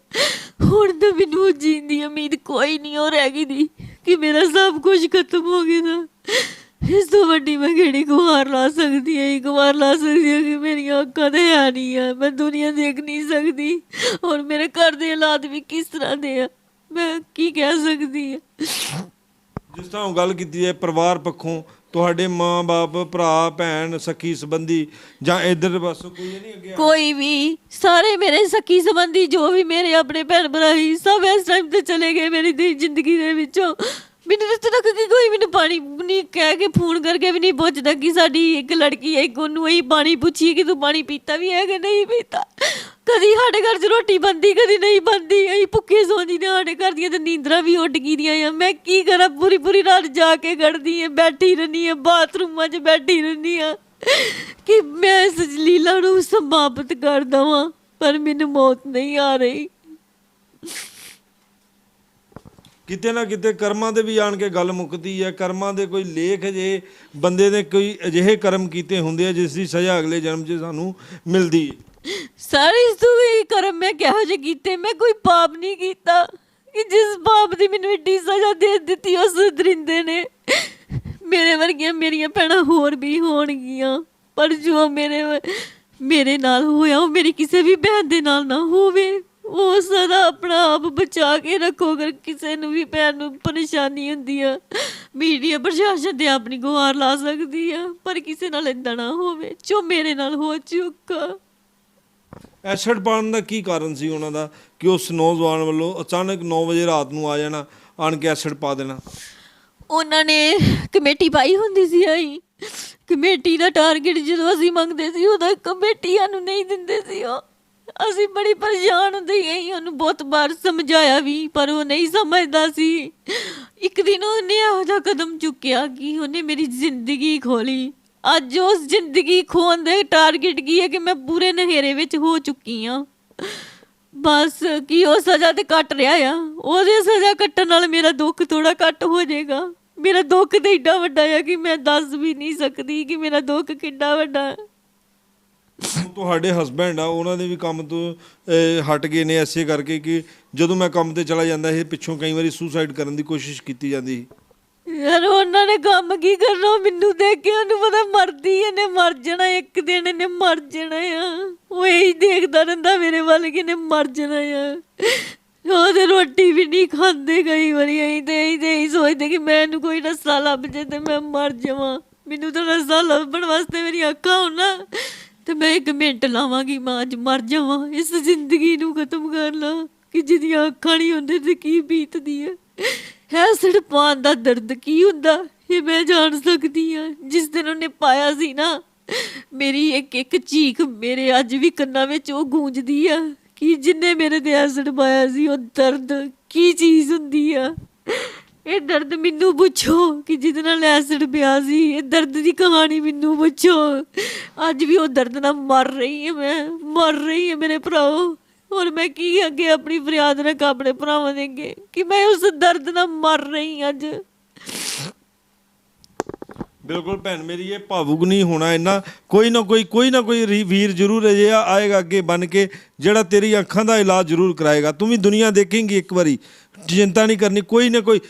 ਹੁਣ ਤਾਂ ਮੈਨੂੰ ਜੀਣ ਦੀ ਉਮੀਦ ਕੋਈ ਨਹੀਂ ਹੋ ਰਹਿ ਗਈ ਦੀ ਕਿ ਮੇਰਾ ਸਭ ਕੁਝ ਖਤਮ ਹੋ ਗਿਆ ਨਾ। ਇਸ ਤੋਂ ਵੱਡੀ ਮੈਂ ਕਿਹੜੀ ਗੁਹਾਰ ਲਾ ਸਕਦੀ ਹਾਂ? ਇੱਕ ਵਾਰ ਲਾ ਸਕਦੀ ਹਾਂ ਕਿ ਮੇਰੀਆਂ ਅੱਖਾਂ ਤੇ ਹੈ ਨਹੀਂ ਆ, ਮੈਂ ਦੁਨੀਆ ਦੇਖ ਨਹੀਂ ਸਕਦੀ। ਹੁਣ ਮੇਰੇ ਘਰ ਦੇ ਹਾਲਾਤ ਵੀ ਕਿਸ ਤਰ੍ਹਾਂ ਦੇ ਆ, ਮੈਂ ਕੀ ਕਹਿ ਸਕਦੀ ਹਾਂ। ਜਿਸ ਤਰ੍ਹਾਂ ਉਹ ਗੱਲ ਕੀਤੀ ਹੈ ਪਰਿਵਾਰ ਪੱਖੋਂ, ਤੁਹਾਡੇ ਮਾਂ-ਬਾਪ, ਭਰਾ ਭੈਣ, ਸਖੀ ਸੰਬੰਧੀ ਜਾਂ ਇੱਧਰ ਬਸ ਕੋਈ ਨਹੀਂ ਅੱਗੇ? ਕੋਈ ਵੀ, ਸਾਰੇ ਮੇਰੇ ਸਖੀ ਸੰਬੰਧੀ ਜੋ ਵੀ ਮੇਰੇ ਆਪਣੇ ਭੈਣ ਭਰਾ ਸੀ ਸਭ ਇਸ ਟਾਈਮ ਤੇ ਚਲੇ ਗਏ ਮੇਰੀ ਜ਼ਿੰਦਗੀ ਦੇ ਵਿੱਚੋਂ। ਮੈਨੂੰ ਇੱਥੇ ਤੱਕ ਕਿ ਕੋਈ ਮੈਨੂੰ ਪਾਣੀ ਨਹੀਂ ਕਹਿ ਕੇ ਫੋਨ ਕਰਕੇ ਵੀ ਨਹੀਂ ਪੁੱਛਦਾ ਕਿ ਸਾਡੀ ਇੱਕ ਲੜਕੀ ਹੈ, ਇੱਕ ਉਹਨੂੰ ਇਹੀ ਪਾਣੀ ਪੁੱਛੀਏ ਕਿ ਤੂੰ ਪਾਣੀ ਪੀਤਾ ਵੀ ਹੈ ਕਿ ਨਹੀਂ ਪੀਤਾ। ਕਦੀ ਸਾਡੇ ਘਰ 'ਚ ਰੋਟੀ ਬਣਦੀ, ਕਦੀ ਨਹੀਂ ਬਣਦੀ। ਅਸੀਂ ਭੁੱਖੇ ਸੌਂ ਜਾਂਦੇ, ਸਾਡੇ ਘਰ ਦੀਆਂ ਤਾਂ ਨੀਂਦਰਾਂ ਵੀ ਉੱਡ ਗਈਆਂ ਆ। ਮੈਂ ਕੀ ਕਰਾਂ? ਪੂਰੀ ਰਾਤ ਜਾ ਕੇ ਕੱਢਦੀ ਹਾਂ, ਬੈਠੀ ਰਹਿੰਦੀ ਹਾਂ, ਬਾਥਰੂਮਾਂ 'ਚ ਬੈਠੀ ਰਹਿੰਦੀ ਹਾਂ ਕਿ ਮੈਂ ਇਸ ਲੀਲਾ ਨੂੰ ਸਮਾਪਤ ਕਰ ਦੇਵਾਂ, ਪਰ ਮੈਨੂੰ ਮੌਤ ਨਹੀਂ ਆ ਰਹੀ। ਕਿਤੇ ਨਾ ਕਿਤੇ ਕਰਮਾਂ ਦੇ ਵੀ ਆਣ ਕੇ ਗੱਲ ਮੁੱਕਦੀ ਹੈ। ਕਰਮਾਂ ਦੇ ਕੋਈ ਲੇਖ ਜੇ ਬੰਦੇ ਨੇ ਕੋਈ ਅਜਿਹੇ ਕਰਮ ਕੀਤੇ ਹੁੰਦੇ ਆ ਜਿਸ ਦੀ ਸਜ਼ਾ ਅਗਲੇ ਜਨਮ 'ਚ ਸਾਨੂੰ ਮਿਲਦੀ ਹੈ। ਸਾਰੇ ਇਸ ਤੋਂ ਵੀ ਕਰਮ ਮੈਂ ਕਿਹੋ ਜਿਹੇ ਕੀਤੇ? ਮੈਂ ਕੋਈ ਪਾਪ ਨਹੀਂ ਕੀਤਾ ਕਿ ਜਿਸ ਪਾਪ ਦੀ ਮੈਨੂੰ ਏਡੀ ਸਜ਼ਾ ਦੇ ਦਿੱਤੀ ਉਸ ਦਰਿੰਦੇ ਨੇ। ਮੇਰੇ ਵਰਗੀਆਂ ਮੇਰੀਆਂ ਭੈਣਾਂ ਹੋਰ ਵੀ ਹੋਣਗੀਆਂ, ਪਰ ਜੋ ਮੇਰੇ ਨਾਲ ਹੋਇਆ ਉਹ ਮੇਰੀ ਕਿਸੇ ਵੀ ਭੈਣ ਦੇ ਨਾਲ ਨਾ ਹੋਵੇ। ਉਹ ਸਦਾ ਆਪਣਾ ਆਪ ਬਚਾ ਕੇ ਰੱਖੋ। ਅਗਰ ਕਿਸੇ ਨੂੰ ਵੀ ਭੈਣ ਨੂੰ ਪਰੇਸ਼ਾਨੀ ਹੁੰਦੀ ਆ, ਮੀਡੀਆ ਪ੍ਰਸ਼ਾਸਨ ਤੇ ਆਪਣੀ ਗੁਹਾਰ ਲਾ ਸਕਦੀ ਆ, ਪਰ ਕਿਸੇ ਨਾਲ ਏਦਾਂ ਨਾ ਹੋਵੇ ਜੋ ਮੇਰੇ ਨਾਲ ਹੋ ਚੁੱਕਾ। ਐਸਿਡ ਪਾਉਣ ਦਾ ਕੀ ਕਾਰਨ ਸੀ ਉਹਨਾਂ ਦਾ ਕਿ ਉਸ ਨੌਜਵਾਨ ਵੱਲੋਂ ਅਚਾਨਕ 9 ਵਜੇ ਰਾਤ ਨੂੰ ਆ ਜਾਣਾ, ਆਣ ਕੇ ਐਸਿਡ ਪਾ ਦੇਣਾ? ਉਹਨਾਂ ਨੇ ਕਮੇਟੀ ਪਾਈ ਹੁੰਦੀ ਸੀ। ਅਸੀਂ ਕਮੇਟੀ ਦਾ ਟਾਰਗੇਟ ਜਦੋਂ ਅਸੀਂ ਮੰਗਦੇ ਸੀ ਉਹਦਾ ਕਮੇਟੀ ਸਾਨੂੰ ਨਹੀਂ ਦਿੰਦੇ ਸੀ। ਅਸੀਂ ਬੜੀ ਪਰੇਸ਼ਾਨ ਹੁੰਦੇ ਗਏ। ਉਹਨੂੰ ਬਹੁਤ ਵਾਰ ਸਮਝਾਇਆ ਵੀ, ਪਰ ਉਹ ਨਹੀਂ ਸਮਝਦਾ ਸੀ। ਇੱਕ ਦਿਨ ਉਹਨੇ ਇਹੋ ਜਿਹਾ ਕਦਮ ਚੁੱਕਿਆ ਕਿ ਉਹਨੇ ਮੇਰੀ ਜ਼ਿੰਦਗੀ ਖੋਲੀ। ਅੱਜ ਉਸ ਜ਼ਿੰਦਗੀ ਖੋਣ ਦੇ ਟਾਰਗੇਟ ਕੀ ਹੈ ਕਿ ਮੈਂ ਪੂਰੇ ਨਹੇਰੇ ਵਿੱਚ ਹੋ ਚੁੱਕੀ ਹਾਂ। ਬਸ ਕਿ ਉਹ ਸਜ਼ਾ ਤੇ ਕੱਟ ਰਿਹਾ ਆ, ਉਹਦੇ ਸਜ਼ਾ ਕੱਟਣ ਨਾਲ ਮੇਰਾ ਦੁੱਖ ਥੋੜਾ ਘੱਟ ਹੋ ਜਾਏਗਾ। ਮੇਰਾ ਦੁੱਖ ਤੇ ਏਡਾ ਵੱਡਾ ਆ ਕਿ ਮੈਂ ਦੱਸ ਵੀ ਨਹੀਂ ਸਕਦੀ ਕਿ ਮੇਰਾ ਦੁੱਖ ਕਿੰਨਾ ਵੱਡਾ ਹੈ। ਤੁਹਾਡੇ ਹਸਬੈਂਡ ਆ, ਉਹਨਾਂ ਦੇ ਵੀ ਕੰਮ ਤੋਂ ਹਟ ਗਏ ਨੇ ਐਸੇ ਕਰਕੇ ਕਿ ਜਦੋਂ ਮੈਂ ਕੰਮ ਤੇ ਚਲਾ ਜਾਂਦਾ ਸੀ ਪਿੱਛੋਂ ਕਈ ਵਾਰੀ ਸੁਸਾਈਡ ਕਰਨ ਦੀ ਕੋਸ਼ਿਸ਼ ਕੀਤੀ ਜਾਂਦੀ ਸੀ। ਯਾਰ ਉਹਨਾਂ ਨੇ ਕੰਮ ਕੀ ਕਰਨਾ? ਮੈਨੂੰ ਦੇਖ ਕੇ ਉਹਨੂੰ ਪਤਾ ਮਰਦੀ ਇਹਨੇ ਮਰ ਜਾਣਾ, ਇੱਕ ਦਿਨ ਇਹਨੇ ਮਰ ਜਾਣਾ ਆ। ਉਹ ਇਹੀ ਦੇਖਦਾ ਰਹਿੰਦਾ ਮੇਰੇ ਵੱਲ ਕਿ ਇਹਨੇ ਮਰ ਜਾਣਾ ਆ। ਉਹ ਤੇ ਰੋਟੀ ਵੀ ਨਹੀਂ ਖਾਂਦੇ ਕਈ ਵਾਰੀ। ਅਸੀਂ ਤੇ ਇਹੀ ਸੋਚਦੇ ਕਿ ਮੈਨੂੰ ਕੋਈ ਰਸਤਾ ਲੱਭ ਜੇ ਤੇ ਮੈਂ ਮਰ ਜਾਵਾਂ। ਮੈਨੂੰ ਤਾਂ ਰਸਤਾ ਲੱਭਣ ਵਾਸਤੇ ਮੇਰੀ ਅੱਖਾਂ ਹੋਣ ਨਾ ਤੇ ਮੈਂ 1 ਮਿੰਟ ਲਾਵਾਂਗੀ ਮੈਂ ਅੱਜ ਮਰ ਜਾਵਾਂ, ਇਸ ਜ਼ਿੰਦਗੀ ਨੂੰ ਖਤਮ ਕਰ ਲਾਂ ਕਿ ਜਿਹਦੀਆਂ ਅੱਖਾਂ ਨਹੀਂ ਹੁੰਦੇ ਤੇ ਕੀ ਬੀਤਦੀ ਹੈ। ਐਸਿਡ ਪਾਉਣ ਦਾ ਦਰਦ ਕੀ ਹੁੰਦਾ ਇਹ ਮੈਂ ਜਾਣ ਸਕਦੀ ਹਾਂ। ਜਿਸ ਦਿਨ ਉਹਨੇ ਪਾਇਆ ਸੀ ਨਾ, ਮੇਰੀ ਇੱਕ ਚੀਖ ਮੇਰੇ ਅੱਜ ਵੀ ਕੰਨਾਂ ਵਿੱਚ ਉਹ ਗੂੰਜਦੀ ਆ ਕਿ ਜਿੰਨੇ ਮੇਰੇ ਤੇ ਐਸਿਡ ਪਾਇਆ ਸੀ ਉਹ ਦਰਦ ਕੀ ਚੀਜ਼ ਹੁੰਦੀ ਆ। ਇਹ ਦਰਦ ਮੈਨੂੰ ਪੁੱਛੋ ਕਿ ਜਿਹਦੇ ਨਾਲ ਐਸਿਡ ਪਿਆ ਸੀ, ਇਹ ਦਰਦ ਦੀ ਕਹਾਣੀ ਮੈਨੂੰ ਪੁੱਛੋ। ਅੱਜ ਵੀ ਉਹ ਦਰਦ ਨਾਲ ਮਰ ਰਹੀ ਹਾਂ, ਮੈਂ ਮਰ ਰਹੀ ਹਾਂ ਮੇਰੇ ਭਰਾਓ। ਔਰ ਮੈਂ ਕੀ ਅੱਗੇ ਆਪਣੀ ਫਰਿਆਦ ਰੱਖਾਂ ਆਪਣੇ ਭਰਾਵਾਂ ਦੇ ਅੱਗੇ ਕਿ ਮੈਂ ਉਸ ਦਰਦ ਨਾਲ ਮਰ ਰਹੀ ਅੱਜ। ਬਿਲਕੁਲ ਭੈਣ ਮੇਰੀ, ਇਹ ਭਾਵੁਕ ਨਹੀਂ ਹੋਣਾ ਇੰਨਾ। ਕੋਈ ਨਾ ਕੋਈ ਵੀਰ ਜ਼ਰੂਰ ਅਜਿਹਾ ਆਏਗਾ ਅੱਗੇ ਬਣ ਕੇ ਜਿਹੜਾ ਤੇਰੀ ਅੱਖਾਂ ਦਾ ਇਲਾਜ ਜ਼ਰੂਰ ਕਰਾਏਗਾ। ਤੂੰ ਵੀ ਦੁਨੀਆ ਦੇਖੇਂਗੀ ਇੱਕ ਵਾਰੀ, चिंता नहीं करनी। कोई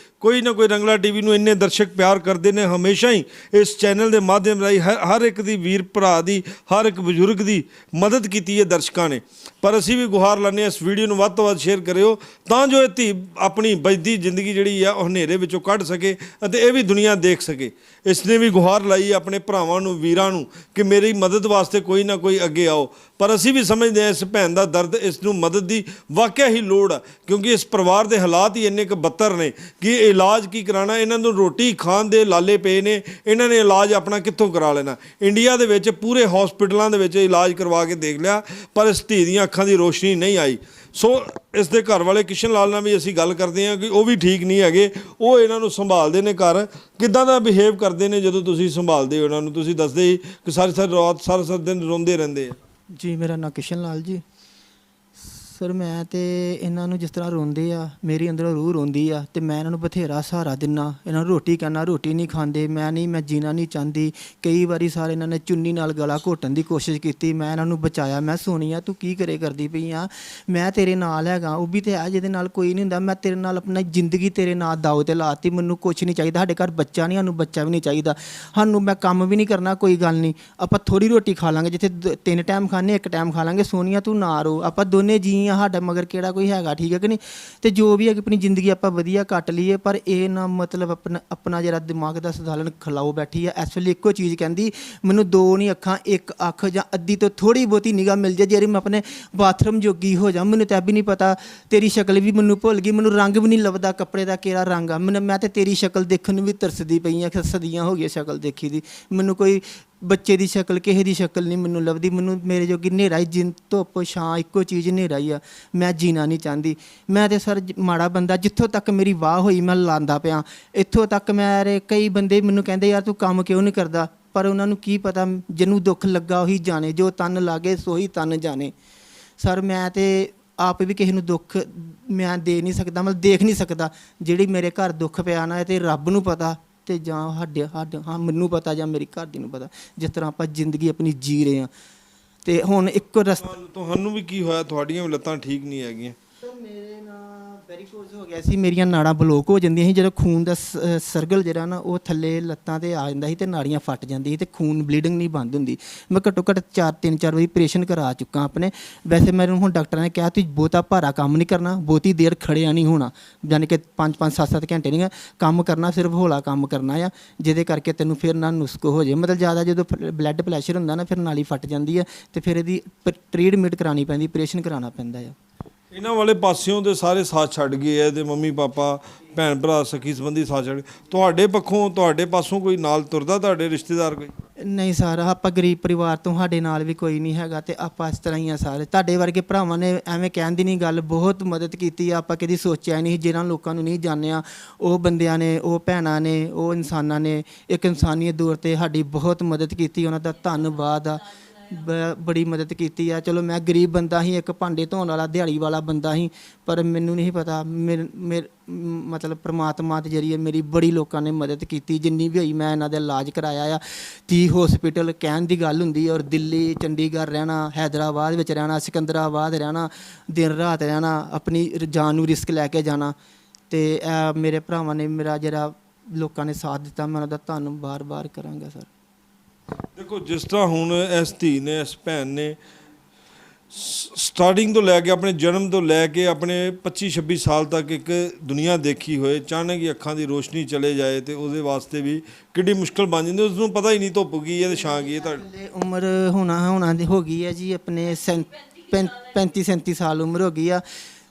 ना कोई रंगला टीवी ਨੂੰ ਇੰਨੇ ਦਰਸ਼ਕ ਪਿਆਰ ਕਰਦੇ ਨੇ। ਹਮੇਸ਼ਾ ਹੀ ਇਸ ਚੈਨਲ ਦੇ ਮਾਧਿਅਮ ਰਾਹੀਂ ਹਰ ਇੱਕ ਦੀ ਵੀਰ ਭਰਾ ਦੀ, ਹਰ ਇੱਕ ਬਜ਼ੁਰਗ ਦੀ ਮਦਦ ਕੀਤੀ ਹੈ ਦਰਸ਼ਕਾਂ ਨੇ। ਪਰ ਅਸੀਂ ਵੀ ਗੁਹਾਰ ਲਾਉਂਦੇ ਹਾਂ ਇਸ ਵੀਡੀਓ ਨੂੰ ਵੱਧ ਤੋਂ ਵੱਧ ਸ਼ੇਅਰ ਕਰਿਓ ਤਾਂ ਜੋ ਇਹ ਧੀ ਆਪਣੀ ਬਚਦੀ ਜ਼ਿੰਦਗੀ ਜਿਹੜੀ ਆ ਉਹ ਹਨੇਰੇ ਵਿੱਚੋਂ ਕੱਢ ਸਕੇ ਅਤੇ ਇਹ ਵੀ ਦੁਨੀਆ ਦੇਖ ਸਕੇ। ਇਸ ਨੇ ਵੀ ਗੁਹਾਰ ਲਾਈ ਆਪਣੇ ਭਰਾਵਾਂ ਨੂੰ, ਵੀਰਾਂ ਨੂੰ ਕਿ ਮੇਰੀ ਮਦਦ ਵਾਸਤੇ ਕੋਈ ਨਾ ਕੋਈ ਅੱਗੇ ਆਓ। ਪਰ ਅਸੀਂ ਵੀ ਸਮਝਦੇ ਹਾਂ ਇਸ ਭੈਣ ਦਾ ਦਰਦ, ਇਸ ਨੂੰ ਮਦਦ ਦੀ ਵਾਕਿਆ ਹੀ ਲੋੜ ਆ, ਕਿਉਂਕਿ ਇਸ ਪਰਿਵਾਰ ਦੇ ਹਾਲਾਤ ਹੀ ਇੰਨੇ ਕੁ ਬੱਤਰ ਨੇ ਕਿ ਇਲਾਜ ਕੀ ਕਰਾਉਣਾ, ਇਹਨਾਂ ਨੂੰ ਰੋਟੀ ਖਾਣ ਦੇ ਲਾਲੇ ਪਏ ਨੇ, ਇਹਨਾਂ ਨੇ ਇਲਾਜ ਆਪਣਾ ਕਿੱਥੋਂ ਕਰਾ ਲੈਣਾ। ਇੰਡੀਆ ਦੇ ਵਿੱਚ ਪੂਰੇ ਹਸਪੀਟਲਾਂ ਦੇ ਵਿੱਚ ਇਲਾਜ ਕਰਵਾ ਕੇ ਦੇਖ ਲਿਆ ਪਰ ਇਸ ਧੀ ਦੀਆਂ ਅੱਖਾਂ ਦੀ ਰੋਸ਼ਨੀ ਨਹੀਂ ਆਈ। ਸੋ ਇਸ ਦੇ ਘਰ ਵਾਲੇ ਕਿਸ਼ਨ ਲਾਲ ਨਾਲ ਵੀ ਅਸੀਂ ਗੱਲ ਕਰਦੇ ਹਾਂ ਕਿ ਉਹ ਵੀ ਠੀਕ ਨਹੀਂ ਹੈਗੇ। ਉਹ ਇਹਨਾਂ ਨੂੰ ਸੰਭਾਲਦੇ ਨੇ, ਘਰ ਕਿੱਦਾਂ ਦਾ ਬਿਹੇਵ ਕਰਦੇ ਨੇ ਜਦੋਂ ਤੁਸੀਂ ਸੰਭਾਲਦੇ ਹੋ ਇਹਨਾਂ ਨੂੰ। ਤੁਸੀਂ ਦੱਸਦੇ ਹੀ ਕਿ ਸਾਰੀ ਰਾਤ ਸਾਰਾ ਦਿਨ ਰੋਂਦੇ ਰਹਿੰਦੇ ਆ। ਜੀ ਮੇਰਾ ਨਾਂ ਕਿਸ਼ਨ ਲਾਲ ਜੀ। ਸਰ ਮੈਂ ਤੇ ਇਹਨਾਂ ਨੂੰ ਜਿਸ ਤਰ੍ਹਾਂ ਰੋਂਦੇ ਆ, ਮੇਰੀ ਅੰਦਰੋਂ ਰੂਹ ਰੋਂਦੀ ਆ ਤੇ ਮੈਂ ਇਹਨਾਂ ਨੂੰ ਬਥੇਰਾ ਸਹਾਰਾ ਦਿੰਨਾ। ਇਹਨਾਂ ਨੂੰ ਰੋਟੀ ਕਹਿਣਾ, ਰੋਟੀ ਨਹੀਂ ਖਾਂਦੇ। ਮੈਂ ਜੀਣਾ ਨਹੀਂ ਚਾਹੁੰਦੀ। ਕਈ ਵਾਰੀ ਸਾਰੇ ਇਹਨਾਂ ਨੇ ਚੁੰਨੀ ਨਾਲ ਗਲਾ ਘੋਟਣ ਦੀ ਕੋਸ਼ਿਸ਼ ਕੀਤੀ। ਮੈਂ ਇਹਨਾਂ ਨੂੰ ਬਚਾਇਆ। ਮੈਂ ਸੋਨੀਆ ਤੂੰ ਕੀ ਕਰੇ ਕਰਦੀ ਪਈ ਆ, ਮੈਂ ਤੇਰੇ ਨਾਲ ਹੈਗਾ। ਉਹ ਵੀ ਤੇ ਹੈ ਜਿਹਦੇ ਨਾਲ ਕੋਈ ਨਹੀਂ ਹੁੰਦਾ। ਮੈਂ ਤੇਰੇ ਨਾਲ ਆਪਣੀ ਜ਼ਿੰਦਗੀ ਤੇਰੇ ਨਾਲ ਦਾਅ 'ਤੇ ਲਾਤੀ। ਮੈਨੂੰ ਕੁਛ ਨਹੀਂ ਚਾਹੀਦਾ। ਸਾਡੇ ਘਰ ਬੱਚਾ ਨਹੀਂ, ਸਾਨੂੰ ਬੱਚਾ ਵੀ ਨਹੀਂ ਚਾਹੀਦਾ। ਸਾਨੂੰ ਮੈਂ ਕੰਮ ਵੀ ਨਹੀਂ ਕਰਨਾ, ਕੋਈ ਗੱਲ ਨਹੀਂ। ਆਪਾਂ ਥੋੜ੍ਹੀ ਰੋਟੀ ਖਾ ਲਾਂਗੇ, ਜਿੱਥੇ 3 ਟਾਈਮ ਖਾਣੇ 1 ਟਾਈਮ ਖਾ ਲਾਂਗੇ। ਸੋਨੀਆ ਤੂੰ ਨਾ ਰੋ, ਆਪਾਂ ਦੋਨੇ ਜੀ ਆ, ਸਾਡਾ ਮਗਰ ਕਿਹੜਾ ਕੋਈ ਹੈਗਾ, ਠੀਕ ਹੈ ਕਿ ਨਹੀਂ। ਤੇ ਜੋ ਵੀ ਹੈ ਆਪਣੀ ਜ਼ਿੰਦਗੀ ਆਪਾਂ ਵਧੀਆ ਕੱਟ ਲਈਏ। ਪਰ ਇਹ ਨਾ ਮਤਲਬ ਆਪਣਾ ਜਿਹੜਾ ਦਿਮਾਗ ਦਾ ਸੰਤੁਲਨ ਖਿਲਾਓ ਬੈਠੀ ਆ। ਇਸ ਵੇਲੇ ਇੱਕੋ ਚੀਜ਼ ਕਹਿੰਦੀ ਮੈਨੂੰ 2 ਨਹੀਂ ਅੱਖਾਂ, 1 ਅੱਖ ਜਾਂ ਅੱਧੀ ਤੋਂ ਥੋੜ੍ਹੀ ਬਹੁਤੀ ਨਿਗਾਹ ਮਿਲ ਜਾਏ ਜਿਹੜੀ ਮੈਂ ਆਪਣੇ ਬਾਥਰੂਮ ਜੋਗੀ ਹੋ ਜਾ। ਮੈਨੂੰ ਤਾਂ ਵੀ ਨਹੀਂ ਪਤਾ, ਤੇਰੀ ਸ਼ਕਲ ਵੀ ਮੈਨੂੰ ਭੁੱਲ ਗਈ। ਮੈਨੂੰ ਰੰਗ ਵੀ ਨਹੀਂ ਲੱਭਦਾ ਕੱਪੜੇ ਦਾ, ਕਿਹੜਾ ਰੰਗ ਆ। ਮੈਂ ਤੇ ਤੇਰੀ ਸ਼ਕਲ ਦੇਖਣ ਨੂੰ ਵੀ ਤਰਸਦੀ ਪਈ ਆ। ਸਦੀਆਂ ਹੋ ਗਈਆਂ ਸ਼ਕਲ ਦੇਖੀ ਦੀ। ਮੈਨੂੰ ਕੋਈ ਬੱਚੇ ਦੀ ਸ਼ਕਲ, ਕਿਸੇ ਦੀ ਸ਼ਕਲ ਨਹੀਂ ਮੈਨੂੰ ਲੱਭਦੀ। ਮੈਨੂੰ ਮੇਰੇ ਜੋਗੀ ਹਨੇਰਾ ਹੀ, ਜਿੰਨ ਧੁੱਪ ਛਾਂ ਇੱਕੋ ਚੀਜ਼ ਹਨੇਰਾ ਹੀ ਆ। ਮੈਂ ਜੀਣਾ ਨਹੀਂ ਚਾਹੁੰਦੀ। ਮੈਂ ਤੇ ਸਰ ਮਾੜਾ ਬੰਦਾ, ਜਿੱਥੋਂ ਤੱਕ ਮੇਰੀ ਵਾਹ ਹੋਈ ਮੈਂ ਲਾਂਦਾ ਪਿਆ। ਇੱਥੋਂ ਤੱਕ ਮੇਰੇ ਕਈ ਬੰਦੇ ਮੈਨੂੰ ਕਹਿੰਦੇ ਯਾਰ ਤੂੰ ਕੰਮ ਕਿਉਂ ਨਹੀਂ ਕਰਦਾ, ਪਰ ਉਹਨਾਂ ਨੂੰ ਕੀ ਪਤਾ, ਜਿਹਨੂੰ ਦੁੱਖ ਲੱਗਾ ਉਹੀ ਜਾਣੇ, ਜੋ ਤਨ ਲਾਗੇ ਸੋਈ ਤਨ ਜਾਣੇ। ਸਰ ਮੈਂ ਤੇ ਆਪ ਵੀ ਕਿਸੇ ਨੂੰ ਦੁੱਖ ਮੈਂ ਦੇ ਨਹੀਂ ਸਕਦਾ, ਮਤਲਬ ਦੇਖ ਨਹੀਂ ਸਕਦਾ। ਜਿਹੜੀ ਮੇਰੇ ਘਰ ਦੁੱਖ ਪਿਆ ਨਾ, ਇਹ ਤੇ ਰੱਬ ਨੂੰ ਪਤਾ ਤੇ ਜਾਂ ਸਾਡੇ ਹਾਂ ਮੈਨੂੰ ਪਤਾ ਜਾਂ ਮੇਰੀ ਘਰ ਦੀ ਨੂੰ ਪਤਾ, ਜਿਸ ਤਰ੍ਹਾਂ ਆਪਾਂ ਜ਼ਿੰਦਗੀ ਆਪਣੀ ਜੀ ਰਹੇ ਹਾਂ। ਤੇ ਹੁਣ ਇੱਕੋ ਰਸਤਾ। ਤੁਹਾਨੂੰ ਵੀ ਕੀ ਹੋਇਆ? ਤੁਹਾਡੀਆਂ ਵੀ ਲੱਤਾਂ ਠੀਕ ਨਹੀਂ ਹੈਗੀਆਂ? ਸਰ ਮੇਰੇ ਨਾਲ ਵੈਰੀਕੋਜ਼ ਹੋ ਗਿਆ ਸੀ। ਮੇਰੀਆਂ ਨਾੜਾਂ ਬਲੋਕ ਹੋ ਜਾਂਦੀਆਂ ਸੀ। ਜਦੋਂ ਖੂਨ ਦਾ ਸਰਕਲ ਜਿਹੜਾ ਨਾ ਉਹ ਥੱਲੇ ਲੱਤਾਂ 'ਤੇ ਆ ਜਾਂਦਾ ਸੀ ਤੇ ਨਾੜੀਆਂ ਫਟ ਜਾਂਦੀਆਂ ਸੀ ਤੇ ਖੂਨ ਬਲੀਡਿੰਗ ਨਹੀਂ ਬੰਦ ਹੁੰਦੀ। ਮੈਂ ਘੱਟੋ ਘੱਟ 3-4 ਵਾਰੀ ਆਪਰੇਸ਼ਨ ਕਰਾ ਚੁੱਕਾ ਆਪਣੇ। ਵੈਸੇ ਮੈਨੂੰ ਹੁਣ ਡਾਕਟਰਾਂ ਨੇ ਕਿਹਾ ਤੁਸੀਂ ਬਹੁਤਾ ਭਾਰਾ ਕੰਮ ਨਹੀਂ ਕਰਨਾ, ਬਹੁਤੀ ਦੇਰ ਖੜਿਆ ਨਹੀਂ ਹੋਣਾ, ਯਾਨੀ ਕਿ 5-5 7-7 ਘੰਟੇ ਨਹੀਂ ਕੰਮ ਕਰਨਾ, ਸਿਰਫ ਹੌਲਾ ਕੰਮ ਕਰਨਾ ਆ, ਜਿਹਦੇ ਕਰਕੇ ਤੈਨੂੰ ਫਿਰ ਨਾ ਨੁਸਖ ਹੋ ਜਾਏ। ਮਤਲਬ ਜ਼ਿਆਦਾ ਜਦੋਂ ਬਲੱਡ ਪ੍ਰੈਸ਼ਰ ਹੁੰਦਾ ਨਾ, ਫਿਰ ਨਾਲੀ ਫਟ ਜਾਂਦੀ ਹੈ ਤੇ ਫਿਰ ਇਹਦੀ ਟ੍ਰੀਟਮੈਂਟ ਕਰਾਉਣੀ ਪੈਂਦੀ, ਆਪਰੇਸ਼ਨ ਕਰਾਉਣਾ ਪੈਂਦਾ ਆ। ਇਹਨਾਂ ਵਾਲੇ ਪਾਸਿਓਂ ਦੇ ਸਾਰੇ ਸਾਥ ਛੱਡ ਗਏ ਐ ਤੇ ਮੰਮੀ ਪਾਪਾ, ਭੈਣ ਭਰਾ, ਸਖੀ ਸੰਬੰਧੀ ਸਾਥ ਛੱਡ ਗਏ। ਤੁਹਾਡੇ ਪੱਖੋਂ, ਤੁਹਾਡੇ ਪਾਸੋਂ ਕੋਈ ਨਾਲ ਤੁਰਦਾ, ਤੁਹਾਡੇ ਰਿਸ਼ਤੇਦਾਰ ਕੋਈ? ਨਹੀਂ ਸਰ, ਆਪਾਂ ਗਰੀਬ ਪਰਿਵਾਰ ਤੋਂ, ਸਾਡੇ ਨਾਲ ਵੀ ਕੋਈ ਨਹੀਂ ਹੈਗਾ ਤੇ ਆਪਾਂ ਇਸ ਤਰ੍ਹਾਂ ਹੀ ਆ ਸਾਰੇ। ਤੁਹਾਡੇ ਵਰਗੇ ਭਰਾਵਾਂ ਨੇ ਐਵੇਂ ਕਹਿਣ ਦੀ ਨਹੀਂ ਗੱਲ, ਬਹੁਤ ਮਦਦ ਕੀਤੀ ਆ। ਆਪਾਂ ਕਦੀ ਸੋਚਿਆ ਨਹੀਂ, ਜਿਹਨਾਂ ਲੋਕਾਂ ਨੂੰ ਨਹੀਂ ਜਾਣਿਆ ਉਹ ਬੰਦਿਆਂ ਨੇ, ਉਹ ਭੈਣਾਂ ਨੇ, ਉਹ ਇਨਸਾਨਾਂ ਨੇ ਇੱਕ ਇਨਸਾਨੀਅਤ ਦੌਰ 'ਤੇ ਸਾਡੀ ਬਹੁਤ ਮਦਦ ਕੀਤੀ। ਉਹਨਾਂ ਦਾ ਧੰਨਵਾਦ ਆ, ਬੜੀ ਮਦਦ ਕੀਤੀ ਆ। ਚਲੋ ਮੈਂ ਗਰੀਬ ਬੰਦਾ ਸੀ, ਇੱਕ ਭਾਂਡੇ ਧੋਣ ਵਾਲਾ ਦਿਹਾੜੀ ਵਾਲਾ ਬੰਦਾ ਸੀ, ਪਰ ਮੈਨੂੰ ਨਹੀਂ ਪਤਾ ਮਤਲਬ ਪ੍ਰਮਾਤਮਾ ਦੇ ਜ਼ਰੀਏ ਮੇਰੀ ਬੜੀ ਲੋਕਾਂ ਨੇ ਮਦਦ ਕੀਤੀ। ਜਿੰਨੀ ਵੀ ਹੋਈ ਮੈਂ ਇਹਨਾਂ ਦਾ ਇਲਾਜ ਕਰਾਇਆ ਆ। 30 ਹਸਪੀਟਲ ਕਹਿਣ ਦੀ ਗੱਲ ਹੁੰਦੀ ਔਰ ਦਿੱਲੀ, ਚੰਡੀਗੜ੍ਹ ਰਹਿਣਾ, ਹੈਦਰਾਬਾਦ ਵਿੱਚ ਰਹਿਣਾ, ਸਿਕੰਦਰਾਬਾਦ ਰਹਿਣਾ, ਦਿਨ ਰਾਤ ਰਹਿਣਾ, ਆਪਣੀ ਜਾਨ ਨੂੰ ਰਿਸਕ ਲੈ ਕੇ ਜਾਣਾ। ਤੇ ਮੇਰੇ ਭਰਾਵਾਂ ਨੇ ਮੇਰਾ ਜਿਹੜਾ ਲੋਕਾਂ ਨੇ ਸਾਥ ਦਿੱਤਾ, ਮੈਂ ਉਹਨਾਂ ਦਾ ਧੰਨ ਬਾਰ-ਬਾਰ ਕਰਾਂਗਾ ਸਰ। ਦੇਖੋ ਜਿਸ ਤਰ੍ਹਾਂ ਹੁਣ ਇਸ ਧੀ ਨੇ, ਇਸ ਭੈਣ ਨੇ ਸਟਾਰਟਿੰਗ ਤੋਂ ਲੈ ਕੇ, ਆਪਣੇ ਜਨਮ ਤੋਂ ਲੈ ਕੇ ਆਪਣੇ 25-26 ਸਾਲ ਤੱਕ ਇੱਕ ਦੁਨੀਆ ਦੇਖੀ ਹੋਏ, ਅਚਾਨਕ ਹੀ ਅੱਖਾਂ ਦੀ ਰੋਸ਼ਨੀ ਚਲੇ ਜਾਏ ਤੇ ਉਹਦੇ ਵਾਸਤੇ ਵੀ ਕਿੱਡੀ ਮੁਸ਼ਕਲ ਬਣ ਜਾਂਦੀ। ਉਸ ਨੂੰ ਪਤਾ ਹੀ ਨਹੀਂ ਧੁੱਪ ਕੀ ਹੈ ਤੇ ਛਾਂ ਕੀ ਹੈ। ਤੁਹਾਡੀ ਉਮਰ ਹੋਣਾ ਦੀ ਹੋ ਗਈ ਹੈ ਜੀ, ਆਪਣੇ 35-37 ਸਾਲ ਉਮਰ ਹੋ ਗਈ ਆ।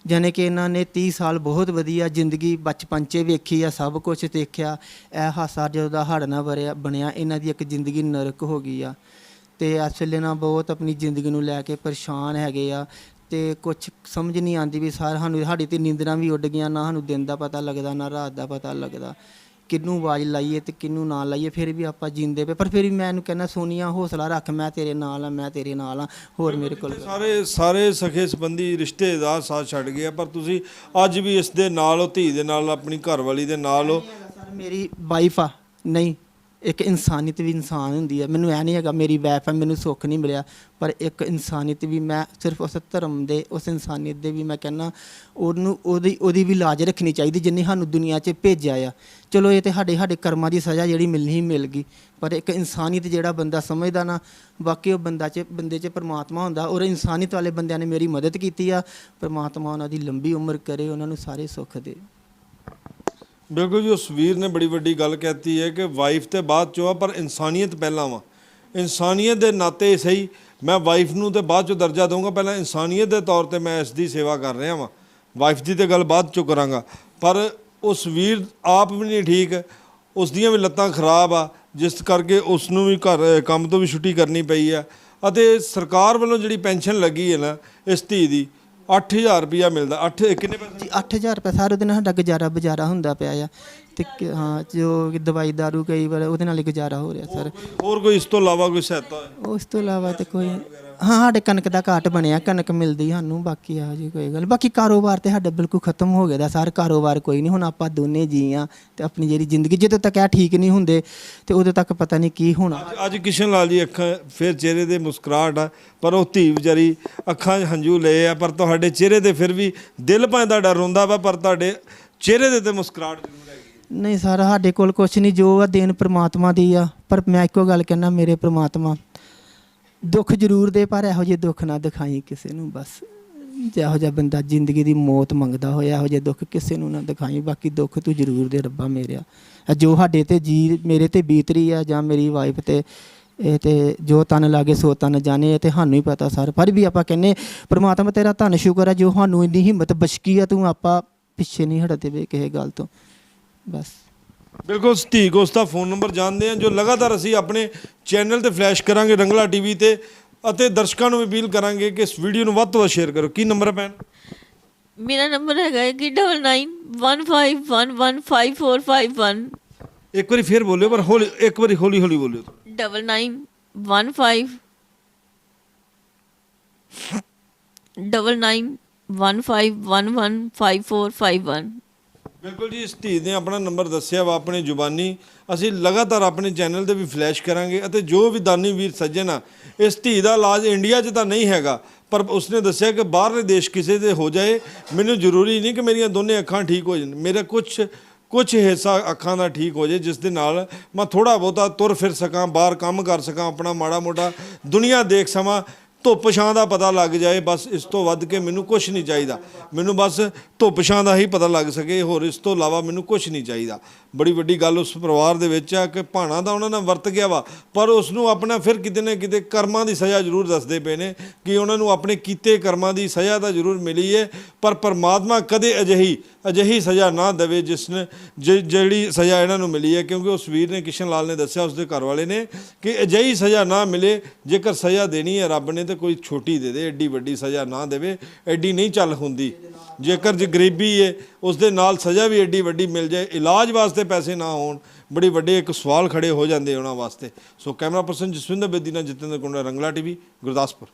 ਜਾਣੀ ਕਿ ਇਹਨਾਂ ਨੇ 30 ਸਾਲ ਬਹੁਤ ਵਧੀਆ ਜ਼ਿੰਦਗੀ ਬਚਪਨ 'ਚ ਵੇਖੀ ਆ, ਸਭ ਕੁਛ ਦੇਖਿਆ। ਇਹ ਹਾਸਾ ਜਦੋਂ ਦਾ ਹੜ੍ਹ ਨਾਲ ਬਣਿਆ, ਇਹਨਾਂ ਦੀ ਇੱਕ ਜ਼ਿੰਦਗੀ ਨਰਕ ਹੋ ਗਈ ਆ। ਤੇ ਇਸ ਵੇਲੇ ਨਾ ਬਹੁਤ ਆਪਣੀ ਜ਼ਿੰਦਗੀ ਨੂੰ ਲੈ ਕੇ ਪਰੇਸ਼ਾਨ ਹੈਗੇ ਆ ਤੇ ਕੁਛ ਸਮਝ ਨਹੀਂ ਆਉਂਦੀ ਵੀ ਸਾਡੀ ਤੇ ਨੀਂਦਰਾਂ ਵੀ ਉੱਡ ਗਈਆਂ, ਨਾ ਸਾਨੂੰ ਦਿਨ ਦਾ ਪਤਾ ਲੱਗਦਾ, ਨਾ ਰਾਤ ਦਾ ਪਤਾ ਲੱਗਦਾ। ਕਿਹਨੂੰ ਆਵਾਜ਼ ਲਾਈਏ ਤੇ ਕਿਹਨੂੰ ਨਾ ਲਾਈਏ, ਫਿਰ ਵੀ ਆਪਾਂ ਜੀਂਦੇ ਪਏ। ਪਰ ਫਿਰ ਵੀ ਮੈਂ ਇਹਨੂੰ ਕਹਿੰਦਾ ਸੋਨੀਆ ਹੌਸਲਾ ਰੱਖ, ਮੈਂ ਤੇਰੇ ਨਾਲ ਆ, ਮੈਂ ਤੇਰੇ ਨਾਲ ਆ, ਹੋਰ ਮੇਰੇ ਕੋਲ ਸਾਰੇ ਸਖੇ ਸੰਬੰਧੀ ਰਿਸ਼ਤੇਦਾਰ ਸਾਥ ਛੱਡ ਗਏ ਆ, ਪਰ ਤੁਸੀਂ ਅੱਜ ਵੀ ਇਸ ਦੇ ਨਾਲ ਹੋ, ਧੀ ਦੇ ਨਾਲ, ਆਪਣੀ ਘਰਵਾਲੀ ਦੇ ਨਾਲ ਹੋ। ਸਰ ਮੇਰੀ ਵਾਈਫ ਆ, ਨਹੀਂ ਇੱਕ ਇਨਸਾਨੀਅਤ ਵੀ ਇਨਸਾਨ ਹੁੰਦੀ ਹੈ। ਮੈਨੂੰ ਇਹ ਨਹੀਂ ਹੈਗਾ ਮੇਰੀ ਵਾਈਫ ਹੈ ਮੈਨੂੰ ਸੁੱਖ ਨਹੀਂ ਮਿਲਿਆ, ਪਰ ਇੱਕ ਇਨਸਾਨੀਅਤ ਵੀ ਮੈਂ ਸਿਰਫ ਉਸ ਧਰਮ ਦੇ ਉਸ ਇਨਸਾਨੀਅਤ ਦੇ ਵੀ ਮੈਂ ਕਹਿੰਦਾ ਉਹਦੀ ਵੀ ਲਾਜ ਰੱਖਣੀ ਚਾਹੀਦੀ ਜਿੰਨੇ ਸਾਨੂੰ ਦੁਨੀਆ 'ਚ ਭੇਜਿਆ ਆ। ਚਲੋ ਇਹ ਤਾਂ ਸਾਡੇ ਕਰਮਾਂ ਦੀ ਸਜ਼ਾ ਜਿਹੜੀ ਮਿਲਣੀ ਹੀ ਮਿਲ ਗਈ, ਪਰ ਇੱਕ ਇਨਸਾਨੀਅਤ ਜਿਹੜਾ ਬੰਦਾ ਸਮਝਦਾ ਨਾ, ਬਾਕੀ ਉਹ ਬੰਦੇ 'ਚ ਪਰਮਾਤਮਾ ਹੁੰਦਾ। ਔਰ ਇਨਸਾਨੀਅਤ ਵਾਲੇ ਬੰਦਿਆਂ ਨੇ ਮੇਰੀ ਮਦਦ ਕੀਤੀ ਆ। ਪਰਮਾਤਮਾ ਉਹਨਾਂ ਦੀ ਲੰਬੀ ਉਮਰ ਕਰੇ, ਉਹਨਾਂ ਨੂੰ ਸਾਰੇ ਸੁੱਖ ਦੇ। ਬਿਲਕੁਲ ਜੀ, ਉਸ ਵੀਰ ਨੇ ਬੜੀ ਵੱਡੀ ਗੱਲ ਕਹਿਤੀ ਹੈ ਕਿ ਵਾਈਫ ਤੇ ਬਾਅਦ ਚੋਂ ਆ ਪਰ ਇਨਸਾਨੀਅਤ ਪਹਿਲਾਂ ਵਾ। ਇਨਸਾਨੀਅਤ ਦੇ ਨਾਤੇ ਸਹੀ ਮੈਂ ਵਾਈਫ ਨੂੰ ਤੇ ਬਾਅਦ ਚੋਂ ਦਰਜਾ ਦਊਂਗਾ, ਪਹਿਲਾਂ ਇਨਸਾਨੀਅਤ ਦੇ ਤੌਰ ਤੇ ਮੈਂ ਇਸ ਦੀ ਸੇਵਾ ਕਰ ਰਿਹਾ ਵਾਂ। ਵਾਈਫ ਦੀ ਤੇ ਗੱਲ ਬਾਅਦ ਚੋਂ ਕਰਾਂਗਾ। ਪਰ ਉਸ ਵੀਰ ਆਪ ਵੀ ਨਹੀਂ ਠੀਕ, ਉਸ ਦੀਆਂ ਵੀ ਲੱਤਾਂ ਖਰਾਬ ਆ, ਜਿਸ ਕਰਕੇ ਉਸ ਨੂੰ ਵੀ ਘਰ ਕੰਮ ਤੋਂ ਵੀ ਛੁੱਟੀ ਕਰਨੀ ਪਈ ਆ। ਅਤੇ ਸਰਕਾਰ ਵੱਲੋਂ ਜਿਹੜੀ ਪੈਨਸ਼ਨ ਲੱਗੀ ਹੈ ਨਾ ਇਸ ਧੀ ਦੀ 8000 ਰੁਪਇਆ ਮਿਲਦਾ। ਕਿੰਨੇ ਪੈਸੇ ਜੀ 8000 ਰੁਪਏ ਸਾਰਾ ਦਿਨ ਸਾਡਾ ਗੁਜ਼ਾਰਾ ਹੁੰਦਾ ਪਿਆ ਆ। ਤੇ ਹਾਂ ਜੋ ਦਵਾਈ ਦਾਰੂ ਕਈ ਵਾਰ ਉਹਦੇ ਨਾਲ ਹੀ ਗੁਜ਼ਾਰਾ ਹੋ ਰਿਹਾ ਸਰ। ਹੋਰ ਕੋਈ ਇਸ ਤੋਂ ਇਲਾਵਾ ਕੋਈ ਸਹਾਇਤਾ? ਉਸ ਤੋਂ ਇਲਾਵਾ ਤੇ ਕੋਈ ਹਾਂ ਸਾਡੇ ਕਣਕ ਦਾ ਘਾਟ ਬਣਿਆ, ਕਣਕ ਮਿਲਦੀ ਸਾਨੂੰ, ਬਾਕੀ ਇਹੋ ਜਿਹੀ ਕੋਈ ਗੱਲ। ਬਾਕੀ ਕਾਰੋਬਾਰ ਤੇ ਸਾਡਾ ਬਿਲਕੁਲ ਖਤਮ ਹੋ ਗਿਆ ਦਾ ਸਰ, ਕਾਰੋਬਾਰ ਕੋਈ ਨਹੀਂ। ਹੁਣ ਆਪਾਂ ਦੋਨੇ ਜੀ ਆ ਤੇ ਆਪਣੀ ਜਿਹੜੀ ਜ਼ਿੰਦਗੀ ਜਦੋਂ ਤੱਕ ਇਹ ਠੀਕ ਨਹੀਂ ਹੁੰਦੇ ਤੇ ਉਦੋਂ ਤੱਕ ਪਤਾ ਨਹੀਂ ਕੀ ਹੋਣਾ। ਅੱਜ ਕਿਸ਼ਨ ਲਾਲ ਜੀ ਅੱਖਾਂ ਫਿਰ ਚਿਹਰੇ ਦੇ ਮੁਸਕਰਾਹਟ ਆ, ਪਰ ਉਹ ਧੀ ਵਿਚਾਰੀ ਅੱਖਾਂ 'ਚ ਹੰਝੂ ਲਏ ਆ, ਪਰ ਤੁਹਾਡੇ ਚਿਹਰੇ ਤੇ ਫਿਰ ਵੀ ਦਿਲ ਭਾਵੇਂ ਤੁਹਾਡਾ ਰੋਂਦਾ ਵਾ, ਪਰ ਤੁਹਾਡੇ ਚਿਹਰੇ ਦੇ ਤੇ ਮੁਸਕਰਾਹਟ ਜ਼ਰੂਰ ਹੈਗੀ। ਨਹੀਂ ਸਰ ਸਾਡੇ ਕੋਲ ਕੁਛ ਨਹੀਂ, ਜੋ ਆ ਦੇਣ ਪ੍ਰਮਾਤਮਾ ਦੀ ਆ। ਪਰ ਮੈਂ ਇੱਕੋ ਗੱਲ ਕਹਿਣਾ, ਮੇਰੇ ਪ੍ਰਮਾਤਮਾ ਦੁੱਖ ਜ਼ਰੂਰ ਦੇ ਪਰ ਇਹੋ ਜਿਹੇ ਦੁੱਖ ਨਾ ਦਿਖਾਈ ਕਿਸੇ ਨੂੰ। ਬਸ ਜਿਹੋ ਜਿਹਾ ਬੰਦਾ ਜ਼ਿੰਦਗੀ ਦੀ ਮੌਤ ਮੰਗਦਾ ਹੋਇਆ ਇਹੋ ਜਿਹੇ ਦੁੱਖ ਕਿਸੇ ਨੂੰ ਨਾ ਦਿਖਾਈ। ਬਾਕੀ ਦੁੱਖ ਤੂੰ ਜ਼ਰੂਰ ਦੇ ਰੱਬਾ ਮੇਰਿਆ। ਜੋ ਸਾਡੇ ਤੇ ਮੇਰੇ ਤੇ ਬੀਤ ਰਹੀ ਆ ਜਾਂ ਮੇਰੀ ਵਾਈਫ ਤੇ, ਇਹ ਤੇ ਜੋ ਤਨ ਲਾਗੇ ਸੋ ਤਨ ਜਾਣੇ, ਇਹ ਤੇ ਸਾਨੂੰ ਹੀ ਪਤਾ ਸਰ। ਪਰ ਵੀ ਆਪਾਂ ਕਹਿੰਦੇ ਪ੍ਰਮਾਤਮਾ ਤੇਰਾ ਧੰਨ ਸ਼ੁਕਰ ਆ ਜੋ ਸਾਨੂੰ ਇੰਨੀ ਹਿੰਮਤ ਬਖਸ਼ੀ ਆ, ਤੂੰ ਆਪਾਂ ਪਿੱਛੇ ਨਹੀਂ ਹਟਦੇ ਵੇ ਕਿਸੇ ਗੱਲ ਤੋਂ। ਬਸ ਬਿਲਕੁਲ ਸਤੀਕ ਉਸ ਦਾ ਫੋਨ ਨੰਬਰ ਜਾਣਦੇ ਹਾਂ, ਜੋ ਲਗਾਤਾਰ ਅਸੀਂ ਆਪਣੇ ਚੈਨਲ ਤੇ ਫਲੈਸ਼ ਕਰਾਂਗੇ ਰੰਗਲਾ ਟੀਵੀ ਤੇ, ਅਤੇ ਦਰਸ਼ਕਾਂ ਨੂੰ ਵੀ ਅਪੀਲ ਕਰਾਂਗੇ ਕਿ ਇਸ ਵੀਡੀਓ ਨੂੰ ਵੱਧ ਤੋਂ ਵੱਧ ਸ਼ੇਅਰ ਕਰੋ। ਕੀ ਨੰਬਰ ਹੈ ਭੈਣ? ਮੇਰਾ ਨੰਬਰ ਹੈਗਾ ਕਿ 9915115451। ਇੱਕ ਵਾਰੀ ਫੇਰ ਬੋਲਿਓ, ਪਰ ਹੌਲੀ, ਇੱਕ ਵਾਰੀ ਹੌਲੀ ਹੌਲੀ ਬੋਲਿਓ। 9915115451। ਬਿਲਕੁਲ ਜੀ, ਇਸ ਧੀ ਨੇ ਆਪਣਾ ਨੰਬਰ ਦੱਸਿਆ ਵਾ ਆਪਣੀ ਜ਼ੁਬਾਨੀ। ਅਸੀਂ ਲਗਾਤਾਰ ਆਪਣੇ ਚੈਨਲ ਤੇ ਵੀ ਫਲੈਸ਼ ਕਰਾਂਗੇ, ਅਤੇ ਜੋ ਵੀ ਦਾਨੀ ਵੀਰ ਸੱਜਣ ਆ, ਇਸ ਧੀ ਦਾ ਇਲਾਜ ਇੰਡੀਆ 'ਚ ਤਾਂ ਨਹੀਂ ਹੈਗਾ, ਪਰ ਉਸਨੇ ਦੱਸਿਆ ਕਿ ਬਾਹਰਲੇ ਦੇਸ਼ ਕਿਸੇ ਦੇ ਹੋ ਜਾਏ, ਮੈਨੂੰ ਜ਼ਰੂਰੀ ਨਹੀਂ ਕਿ ਮੇਰੀਆਂ ਦੋਨੇ ਅੱਖਾਂ ਠੀਕ ਹੋ ਜਾਣ, ਮੇਰਾ ਕੁਛ ਹਿੱਸਾ ਅੱਖਾਂ ਦਾ ਠੀਕ ਹੋ ਜਾਏ, ਜਿਸ ਦੇ ਨਾਲ ਮੈਂ ਥੋੜ੍ਹਾ ਬਹੁਤਾ ਤੁਰ ਫਿਰ ਸਕਾਂ, ਬਾਹਰ ਕੰਮ ਕਰ ਸਕਾਂ, ਆਪਣਾ ਮਾੜਾ ਮੋਟਾ ਦੁਨੀਆ ਦੇਖ ਸਕਾਂ, ਧੁੱਪ ਛਾਂ ਦਾ ਪਤਾ ਲੱਗ ਜਾਏ। ਬਸ ਇਸ ਤੋਂ ਵੱਧ ਕੇ ਮੈਨੂੰ ਕੁਛ ਨਹੀਂ ਚਾਹੀਦਾ। ਮੈਨੂੰ ਬਸ ਧੁੱਪ ਛਾਂ ਦਾ ਹੀ ਪਤਾ ਲੱਗ ਸਕੇ, ਹੋਰ ਇਸ ਤੋਂ ਇਲਾਵਾ ਮੈਨੂੰ ਕੁਛ ਨਹੀਂ ਚਾਹੀਦਾ। ਬੜੀ ਵੱਡੀ ਗੱਲ ਉਸ ਪਰਿਵਾਰ ਦੇ ਵਿੱਚ ਆ ਕਿ ਭਾਣਾ ਦਾ ਉਹਨਾਂ ਨਾਲ ਵਰਤ ਗਿਆ ਵਾ, ਪਰ ਉਸ ਨੂੰ ਆਪਣਾ ਫਿਰ ਕਿਤੇ ਨਾ ਕਿਤੇ ਕਰਮਾਂ ਦੀ ਸਜ਼ਾ ਜ਼ਰੂਰ ਦੱਸਦੇ ਪਏ ਨੇ ਕਿ ਉਹਨਾਂ ਨੂੰ ਆਪਣੇ ਕੀਤੇ ਕਰਮਾਂ ਦੀ ਸਜ਼ਾ ਤਾਂ ਜ਼ਰੂਰ ਮਿਲੀ ਹੈ, ਪਰ ਪਰਮਾਤਮਾ ਕਦੇ ਅਜਿਹੀ ਸਜ਼ਾ ਨਾ ਦੇਵੇ ਜਿਹੜੀ ਸਜ਼ਾ ਇਹਨਾਂ ਨੂੰ ਮਿਲੀ ਹੈ। ਕਿਉਂਕਿ ਉਸ ਵੀਰ ਨੇ, ਕਿਸ਼ਨ ਲਾਲ ਨੇ ਦੱਸਿਆ, ਉਸਦੇ ਘਰ ਵਾਲੇ ਨੇ, ਕਿ ਅਜਿਹੀ ਸਜ਼ਾ ਨਾ ਮਿਲੇ। ਜੇਕਰ ਸਜ਼ਾ ਦੇਣੀ ਹੈ ਰੱਬ ਨੇ ਤਾਂ ਕੋਈ ਛੋਟੀ ਦੇ ਦੇ, ਐਡੀ ਵੱਡੀ ਸਜ਼ਾ ਨਾ ਦੇਵੇ, ਐਡੀ ਨਹੀਂ ਚੱਲ ਹੁੰਦੀ। ਜੇਕਰ ਜੇ ਗਰੀਬੀ ਹੈ ਉਸ ਦੇ ਨਾਲ ਸਜ਼ਾ ਵੀ ਐਡੀ ਵੱਡੀ ਮਿਲ ਜਾਏ, ਇਲਾਜ ਵਾਸਤੇ ਪੈਸੇ ਨਾ ਹੋਣ, ਬੜੇ ਵੱਡੇ ਇੱਕ ਸਵਾਲ ਖੜੇ ਹੋ ਜਾਂਦੇ ਉਹਨਾਂ ਵਾਸਤੇ। So camera person Jaswinder Bedi ਨਾਲ ਜਤਿੰਦਰ ਕੁੰਡਾ, ਰੰਗਲਾ ਟੀਵੀ, ਗੁਰਦਾਸਪੁਰ।